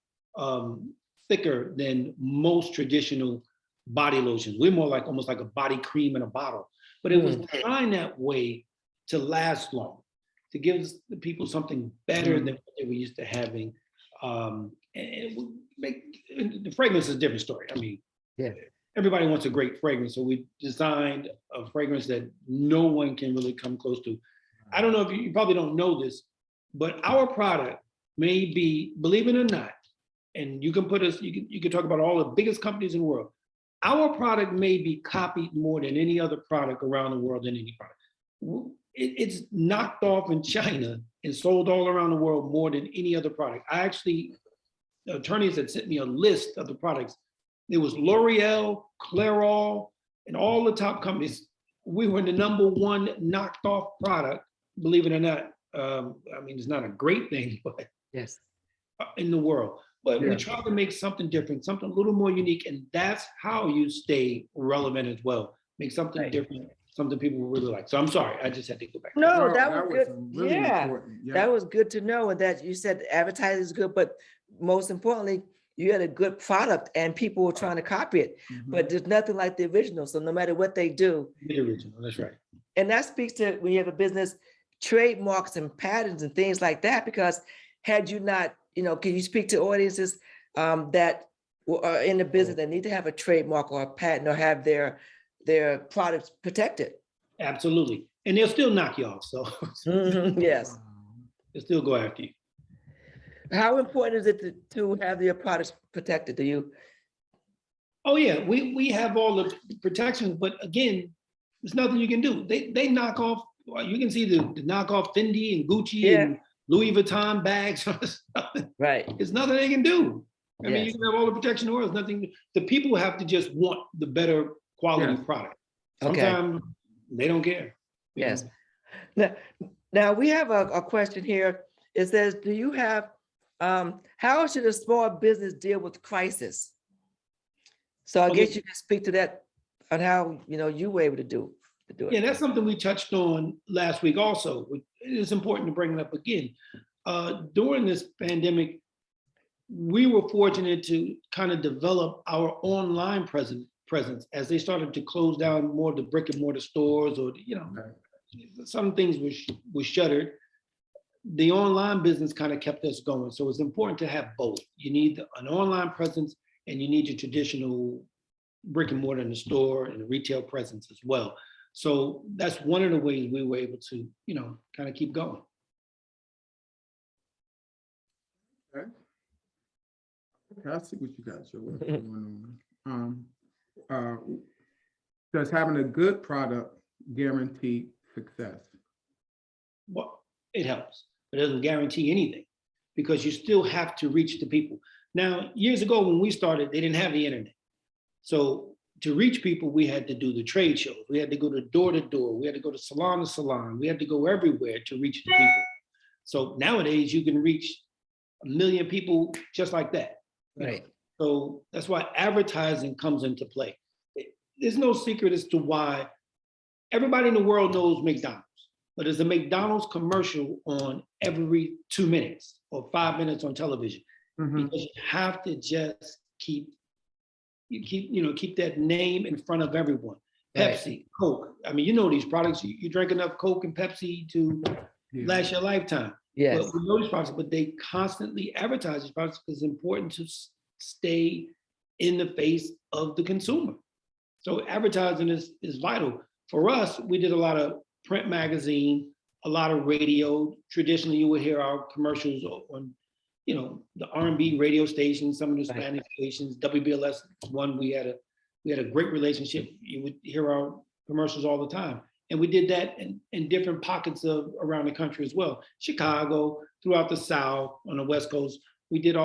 thicker than most traditional body lotions. We're more like almost like a body cream in a bottle, but it was designed that way to last long, to give the people something better than what they were used to having. And it would make the fragrance is a different story. I mean, everybody wants a great fragrance, so we designed a fragrance that no one can really come close to. I don't know if you probably don't know this, but our product may be, believe it or not, and you can put us, you can talk about all the biggest companies in the world. Our product may be copied more than any other product around the world than any product. It's knocked off in China and sold all around the world more than any other product. I actually, the attorneys had sent me a list of the products. There was L'Oreal, Clairol, and all the top companies. We were the #1 knocked off product, believe it or not. I mean, it's not a great thing, but in the world. But we try to make something different, something a little more unique, and that's how you stay relevant as well. Make something different, something people will really like. So I'm sorry, I just had to go back. No, that was good. Really important. That was good to know. And that you said advertising is good, but most importantly, you had a good product and people were trying to copy it. But there's nothing like the original. So no matter what they do, the original, that's right. And that speaks to when you have a business, trademarks and patents and things like that. Because had you not, can you speak to audiences that are in the business that need to have a trademark or a patent or have their products protected? Absolutely. And they'll still knock you off. So yes. They'll still go after you. How important is it to have your products protected? Do you? Oh yeah, we have all the protections, but again, there's nothing you can do. They knock off. You can see the knockoff Fendi and Gucci and Louis Vuitton bags. Right. There's nothing they can do. I mean, you can have all the protection in the world. There's nothing. The people have to just want the better quality product. Sometimes they don't care. Yes. Now we have a question here. It says, do you have, how should a small business deal with crisis? So I guess you can speak to that on how, you were able to do it. Yeah, that's something we touched on last week also. It is important to bring it up again. During this pandemic, we were fortunate to kind of develop our online presence as they started to close down more of the brick and mortar stores, or some things were shuttered. The online business kind of kept us going. So it's important to have both. You need an online presence and you need your traditional brick and mortar in the store and the retail presence as well. So that's one of the ways we were able to, kind of keep going. Okay, I see what you got, Joe. What's going on? Does having a good product guarantee success? Well, it helps, but it doesn't guarantee anything because you still have to reach the people. Now, years ago when we started, they didn't have the internet. So to reach people, we had to do the trade shows. We had to go door to door. We had to go to salon. We had to go everywhere to reach the people. So nowadays you can reach 1 million people just like that. Right. So that's why advertising comes into play. There's no secret as to why everybody in the world knows McDonald's, but there's a McDonald's commercial on every 2 minutes or 5 minutes on television. Because you have to just keep that name in front of everyone. Pepsi, Coke. I mean, these products, you drink enough Coke and Pepsi to last your lifetime. Yes. But we know these products, but they constantly advertise these products because it's important to stay in the face of the consumer. So advertising is vital. For us, we did a lot of print magazine, a lot of radio. Traditionally, you would hear our commercials on the R&B radio stations, some of the Spanish stations, WBLS one, we had a great relationship. You would hear our commercials all the time. And we did that in different pockets of around the country as well. Chicago, throughout the South, on the West Coast. we did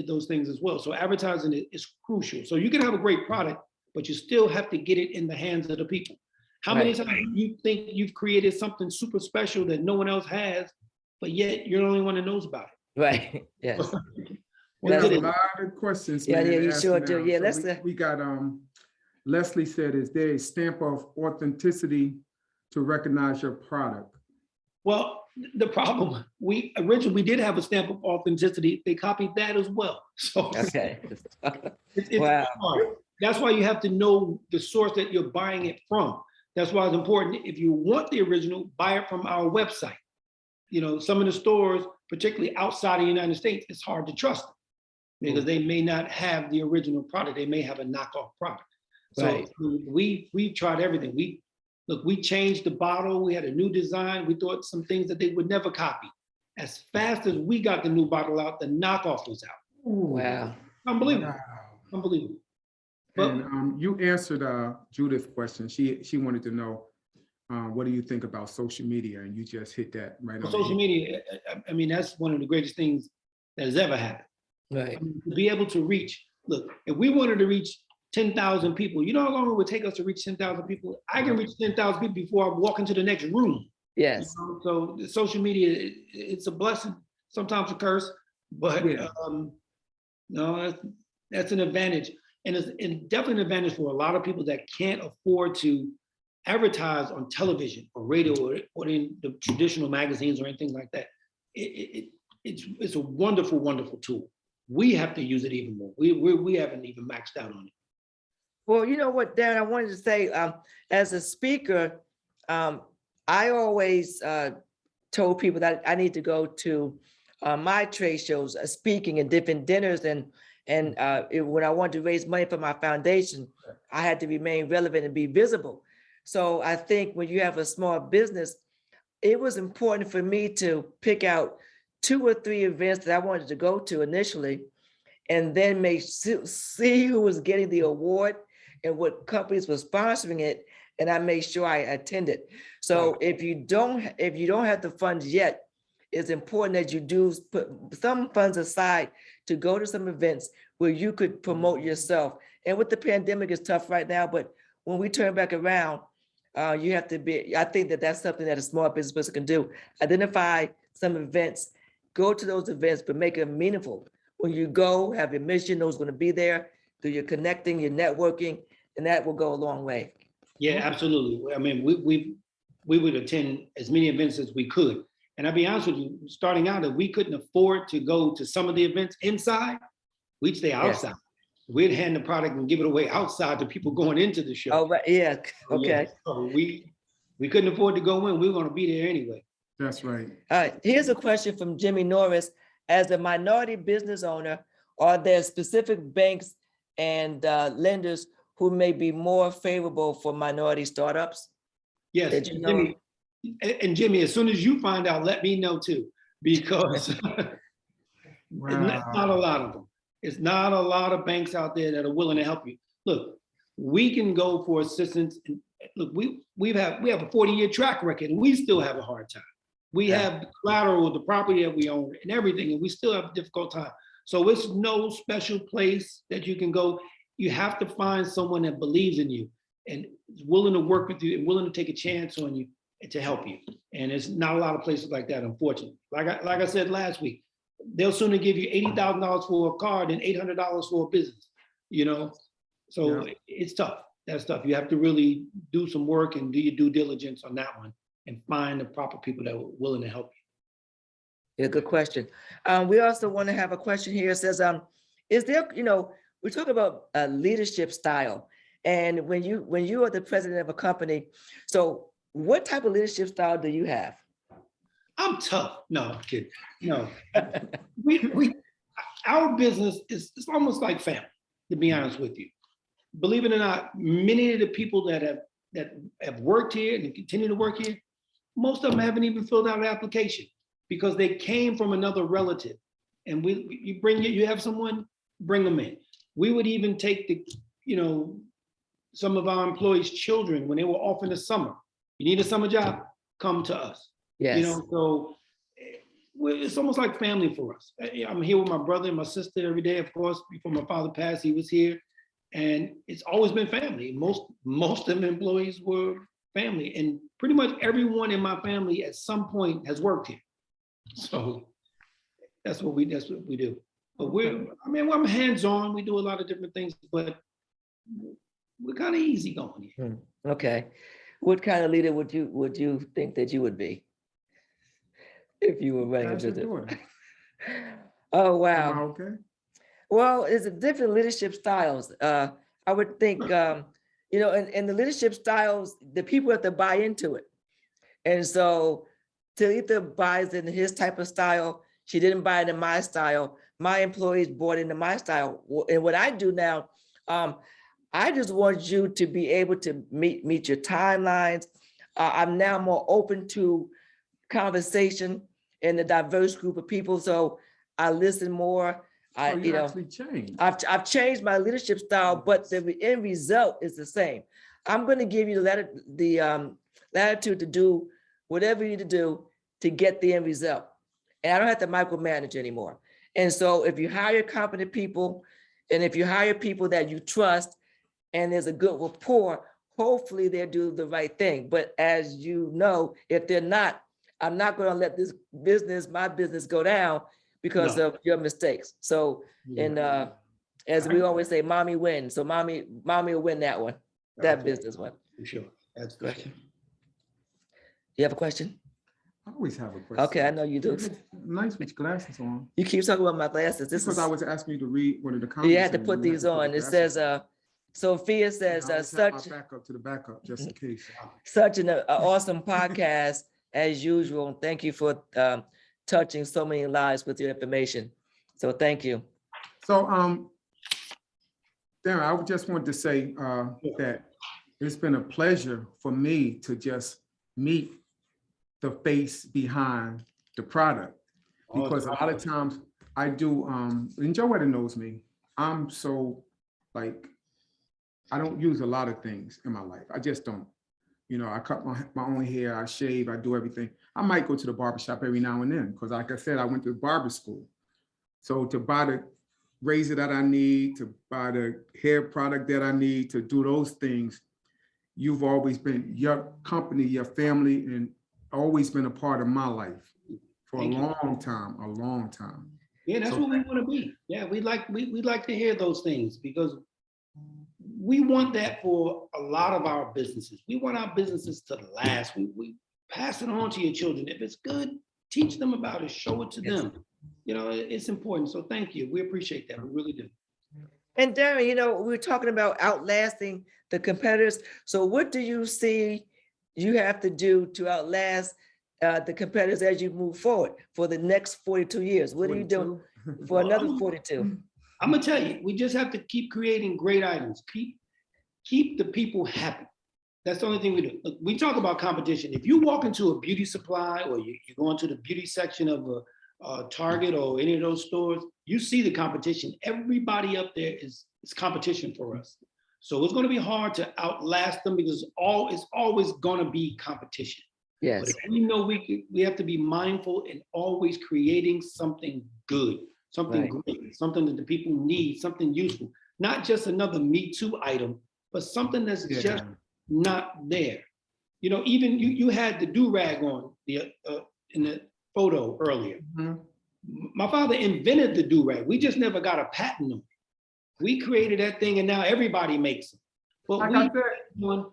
those things as well. So advertising is crucial. So you can have a great product, but you still have to get it in the hands of the people. How many times do you think you've created something super special that no one else has, but yet you're the only one that knows about it? Right. Yes. We have a lot of questions. Yeah, man, you asking sure do. now. Yeah, So we got Leslie said, is there a stamp of authenticity to recognize your product? Well, the problem, we originally did have a stamp of authenticity. They copied that as well. So Okay. it's Wow. hard. That's why you have to know the source that you're buying it from. That's why it's important. If you want the original, buy it from our website. You know, some of the stores, particularly outside of the United States, it's hard to trust them because they may not have the original product. They may have a knockoff product. So Right. we've tried everything. We changed the bottle. We had a new design. We thought some things that they would never copy. As fast as we got the new bottle out, the knockoff was out. Wow. Unbelievable. Wow. Unbelievable. But And you answered Judith's question. She wanted to know, what do you think about social media? And you just hit that right on. social media, I mean, that's one of the greatest things that has ever happened. Right. I mean, to be able to reach, look, if we wanted to reach 10,000 people, you know how long it would take us to reach 10,000 people? I can reach 10,000 people before I walk into the next room. Yes. You know? So the social media, it's a blessing, sometimes a curse, but Yeah. no, that's an advantage. And it's definitely an advantage for a lot of people that can't afford to advertise on television or radio or in the traditional magazines or anything like that. It's a wonderful, wonderful tool. We have to use it even more. We haven't even maxed out on it. Well, you know what, Darren, I wanted to say, as a speaker, I always told people that I need to go to my trade shows, speaking at different dinners, and when I wanted to raise money for my foundation, I had to remain relevant and be visible. So I think when you have a small business, it was important for me to pick out 2 or 3 events that I wanted to go to initially, and then see who was getting the award and what companies were sponsoring it, and I made sure I attended. So if you don't have the funds yet, it's important that you do put some funds aside to go to some events where you could promote yourself. And with the pandemic, it's tough right now, but when we turn back around, you have to be, I think that that's something that a small business person can do. Identify some events, go to those events, but make them meaningful. When you go, have your mission, know who's going to be there, do your connecting, your networking, and that will go a long way. Yeah, absolutely. I mean, we would attend as many events as we could. And I'll be honest with you, starting out, if we couldn't afford to go to some of the events inside, we'd stay outside. Yes. We'd hand the product and give it away outside to people going into the show. Oh, right. Yeah. Okay. Yeah. So we couldn't afford to go in. We were going to be there anyway. That's right. All right. Here's a question from Jimmy Norris. As a minority business owner, are there specific banks and lenders who may be more favorable for minority startups? Yes, You know? Jimmy. And Jimmy, as soon as you find out, let me know too, because Wow. it's not a lot of them. It's not a lot of banks out there that are willing to help you. Look, we can go for assistance. And look, we have a 40-year track record, and we still have a hard time. We have the collateral, the property that we own, and everything, and we still have a difficult time. So it's no special place that you can go. You have to find someone that believes in you and is willing to work with you and willing to take a chance on you to help you. And there's not a lot of places like that, unfortunately. Like I said last week, they'll sooner give you $80,000 for a car than $800 for a business, you know? So it's tough. That's tough. You have to really do some work and do your due diligence on that one and find the proper people that are willing to help you. Yeah, good question. We also want to have a question here. It says, is there, we talk about leadership style, and when you are the president of a company, so what type of leadership style do you have? I'm tough. No, I'm kidding. No, our business is almost like family, to be honest with you. Believe it or not, many of the people that have worked here and continue to work here, most of them haven't even filled out an application because they came from another relative. And you have someone, bring them in. We would even take some of our employees' children when they were off in the summer. You need a summer job, come to us. Yes. So it's almost like family for us. I'm here with my brother and my sister every day. Of course, before my father passed, he was here, and it's always been family. Most of the employees were family, and pretty much everyone in my family at some point has worked here. So that's what we do. But I'm hands-on. We do a lot of different things, but we're kind of easy going here. Okay. What kind of leader would you think that you would be if you were running a How's your business? daughter? Oh, Am I wow. okay? Well, it's a different leadership styles. I would think, in the leadership styles, the people have to buy into it. And so Talitha buys into his type of style. She didn't buy into my style. My employees bought into my style. And what I do now, I just want you to be able to meet your timelines. I'm now more open to conversation in a diverse group of people. So I listen more. You actually changed. I've changed my leadership style, but the end result is the same. I'm going to give you the latitude to do whatever you need to do to get the end result. And I don't have to micromanage anymore. And so if you hire competent people, and if you hire people that you trust, and there's a good rapport, hopefully they'll do the right thing. But as you know, if they're not, I'm not going to let my business go down because of your mistakes. So, and as we always say, mommy wins. So mommy will win that one, that business one. For sure. That's good. You have a question? I always have a question. Okay, I know you do. Nice with glasses on. You keep talking about my glasses. Because I was asking you to read one of the comments. You had to put these on. It says, Sophia says, such my backup to the backup, just in case. Such an awesome podcast as usual. Thank you for touching so many lives with your information. So thank you. So, Darren, I just wanted to say that it's been a pleasure for me to just meet the face behind the product, because a lot of times I do, and Joetta knows me, I'm so I don't use a lot of things in my life. I just don't. I cut my own hair, I shave, I do everything. I might go to the barbershop every now and then, because like I said, I went to barber school. So to buy the razor that I need, to buy the hair product that I need, to do those things, you've always been, your company, your family, and always been a part of my life for a long time. Yeah, that's what we want to be. Yeah, we like to hear those things, because we want that for a lot of our businesses. We want our businesses to last. We pass it on to your children. If it's good, teach them about it, show it to them. It's important. So thank you. We appreciate that. We really do. And Darren, we were talking about outlasting the competitors. So what do you see you have to do to outlast the competitors as you move forward for the next 42 years? What are you doing for another 42? I'm gonna tell you, we just have to keep creating great items. Keep the people happy. That's the only thing we do. Look, we talk about competition. If you walk into a beauty supply, or you go into the beauty section of a Target or any of those stores, you see the competition. Everybody up there is competition for us. So it's going to be hard to outlast them, because it's always going to be competition. Yes. But if we know we have to be mindful and always creating something good, something great, something that the people need, something useful, not just another Me Too item, but something that's just not there. Even you had the do-rag on in the photo earlier. Mm-hmm. My father invented the do-rag. We just never got a patent on it. We created that thing, and now everybody makes it. But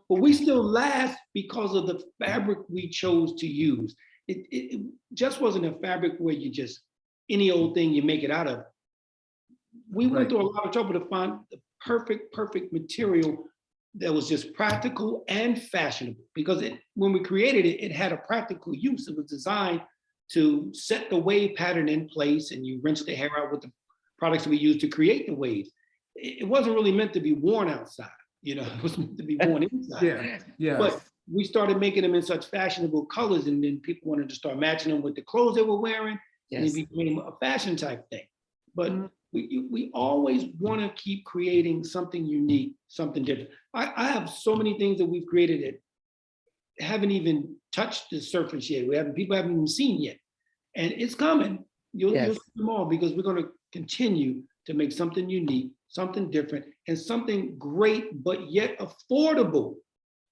we still last because of the fabric we chose to use. It just wasn't a fabric where you just any old thing you make it out of. We went through a lot of trouble to find the perfect material that was just practical and fashionable, because when we created it, it had a practical use. It was designed to set the wave pattern in place, and you rinse the hair out with the products that we use to create the waves. It wasn't really meant to be worn outside, it was meant to be worn inside. Yeah. But we started making them in such fashionable colors, and then people wanted to start matching them with the clothes they were wearing, and it became a fashion type thing. But we always want to keep creating something unique, something different. I have so many things that we've created that haven't even touched the surface yet. People haven't even seen yet. And it's coming. You'll Yes. see them all because we're going to continue to make something unique, something different, and something great, but yet affordable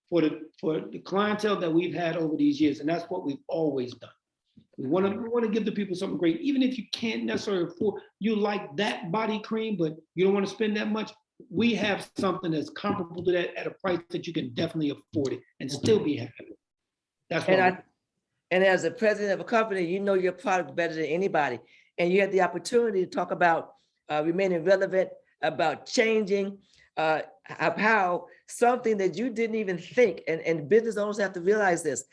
for the clientele that we've had over these years. And that's what we've always done. We want to give the people something great, even if you can't necessarily afford, you like that body cream, but you don't want to spend that much. We have something that's comparable to that at a price that you can definitely afford it and still be happy. That's what And as a president of a company, you know your product better than anybody. And you had the opportunity to talk about remaining relevant, about changing, how something that you didn't even think, and business owners have to realize this,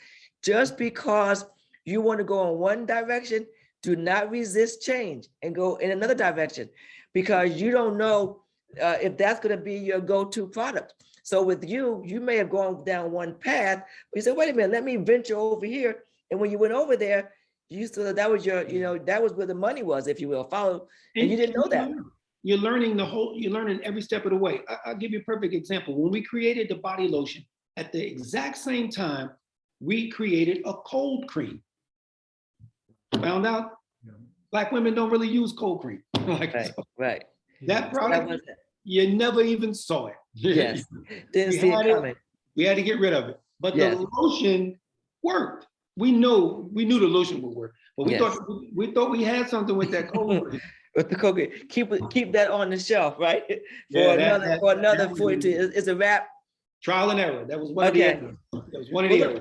just because you want to go in one direction, do not resist change and go in another direction, because you don't know if that's going to be your go-to product. So with you, you may have gone down one path, but you said, wait a minute, let me venture over here. And when you went over there, you saw that was your, that was where the money was, if you will, follow, and you didn't know that. You're learning you're learning every step of the way. I'll give you a perfect example. When we created the body lotion, at the exact same time, we created a cold cream. Found out Black women don't really use cold cream. Right. That product, you never even saw it. Yes, didn't see it coming. We had to get rid of it. But the lotion worked. We knew the lotion would work, but we thought we had something with that cold cream. With the cold cream, keep that on the shelf, right? For another 42. It's a wrap. Trial and error. That was one of the errors. That was one of the errors.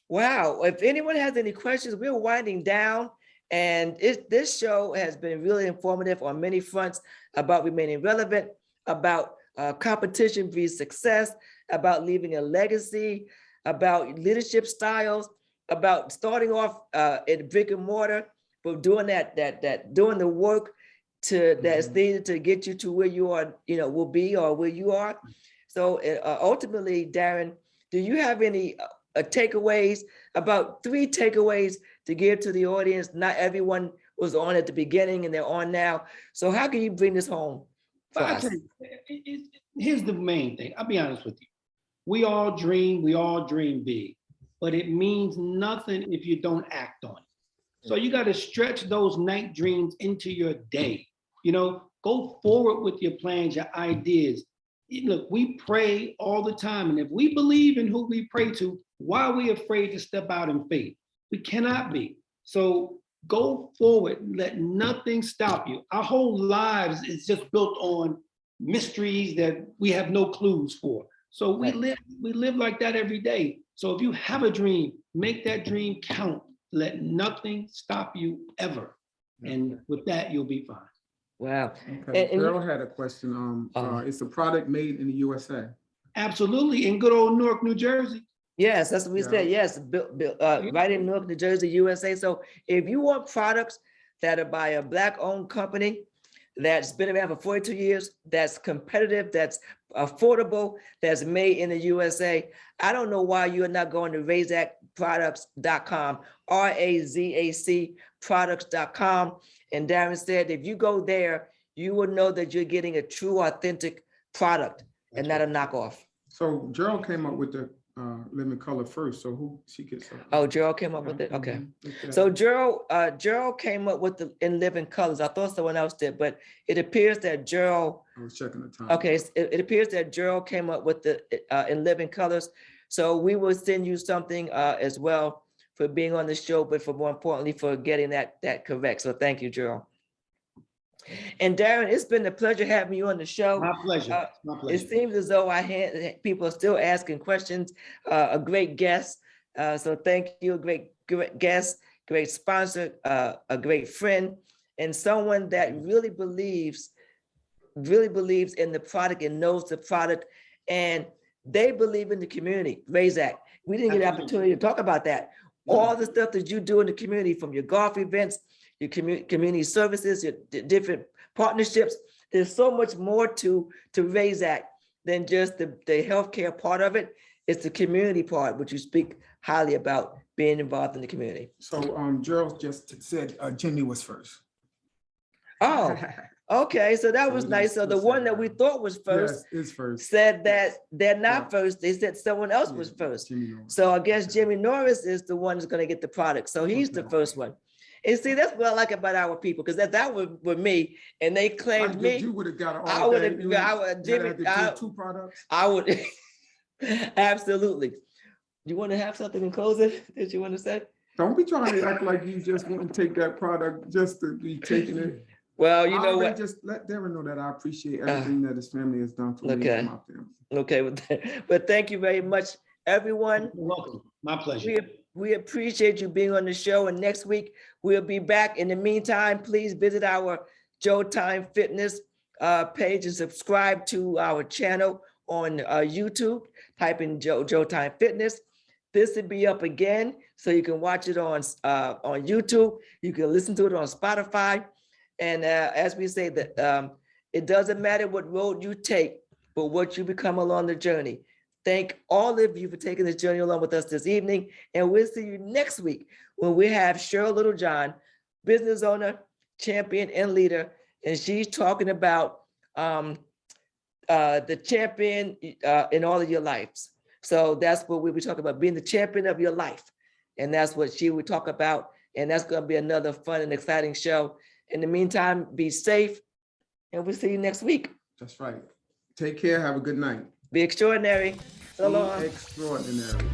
Wow. If anyone has any questions, we're winding down. And this show has been really informative on many fronts about remaining relevant, about competition breeds success, about leaving a legacy, about leadership styles, about starting off in brick and mortar, but doing doing the work that's needed to get you to where you are, will be, or where you are. So ultimately, Darren, do you have any takeaways, about 3 takeaways to give to the audience? Not everyone was on at the beginning and they're on now. So how can you bring this home for us? Here's the main thing. I'll be honest with you. We all dream big, but it means nothing if you don't act on it. So you got to stretch those night dreams into your day. Go forward with your plans, your ideas. Look, we pray all the time. And if we believe in who we pray to, why are we afraid to step out in faith? We cannot be. So go forward, let nothing stop you. Our whole lives is just built on mysteries that we have no clues for. So we live like that every day. So if you have a dream, make that dream count. Let nothing stop you ever. And with that, you'll be fine. Wow. Okay. Carol had a question. It's a product made in the USA. Absolutely. In good old Newark, New Jersey. Yes, that's what we said. Yes, right in Newark, New Jersey, USA. So if you want products that are by a Black-owned company that's been around for 42 years, that's competitive, that's affordable, that's made in the USA, I don't know why you're not going to razakproducts.com, RAZAC products.com. And Darren said, if you go there, you will know that you're getting a true, authentic product and not a knockoff. So Gerald came up with the living color first. So who she gets? Oh, Gerald came up with it. Okay. So Gerald came up with the in living colors. I thought someone else did, but it appears that Gerald. I was checking the time. Okay, it appears that Gerald came up with the in living colors. So we will send you something as well for being on the show, but for more importantly for getting that correct. So thank you, Gerald. And Darren, it's been a pleasure having you on the show. My pleasure. My pleasure. It seems as though people are still asking questions. A great guest. So thank you, a great guest, great sponsor, a great friend, and someone that really believes in the product and knows the product, and they believe in the community. Razak, we didn't get an opportunity to talk about that. All the stuff that you do in the community, from your golf events, your community services, your different partnerships. There's so much more to Razak than just the healthcare part of it. It's the community part, which you speak highly about, being involved in the community. So Gerald just said Jimmy was first. Oh, okay. So that was nice. So the one that we thought was first, is first, said that they're not first. They said someone else was first. So I guess Jimmy Norris is the one who's going to get the product. So he's the first one. And see, that's what I like about our people, because that was with me, and they claimed me. You would have got all I would day. have, You I would, Jimmy, had to do 2 products. I would, absolutely. You want to have something in closing that you want to say? Don't be trying to act like you just want to take that product just to be taking it. Well, you know what? Just let Darren know that I appreciate everything that his family has done for me and my family. Okay, but thank you very much, everyone. You're welcome. My pleasure. We appreciate you being on the show, and next week we'll be back. In the meantime, please visit our Joetta Fitness page and subscribe to our channel on YouTube. Type in Joetta Fitness. This will be up again, so you can watch it on YouTube. You can listen to it on Spotify. And as we say, that it doesn't matter what road you take, but what you become along the journey. Thank all of you for taking this journey along with us this evening. And we'll see you next week when we have Cheryl Littlejohn, business owner, champion, and leader. And she's talking about the champion in all of your lives. So that's what we'll be talking about, being the champion of your life. And that's what she would talk about. And that's going to be another fun and exciting show. In the meantime, be safe, and we'll see you next week. That's right. Take care. Have a good night. Be extraordinary. So long. Be extraordinary.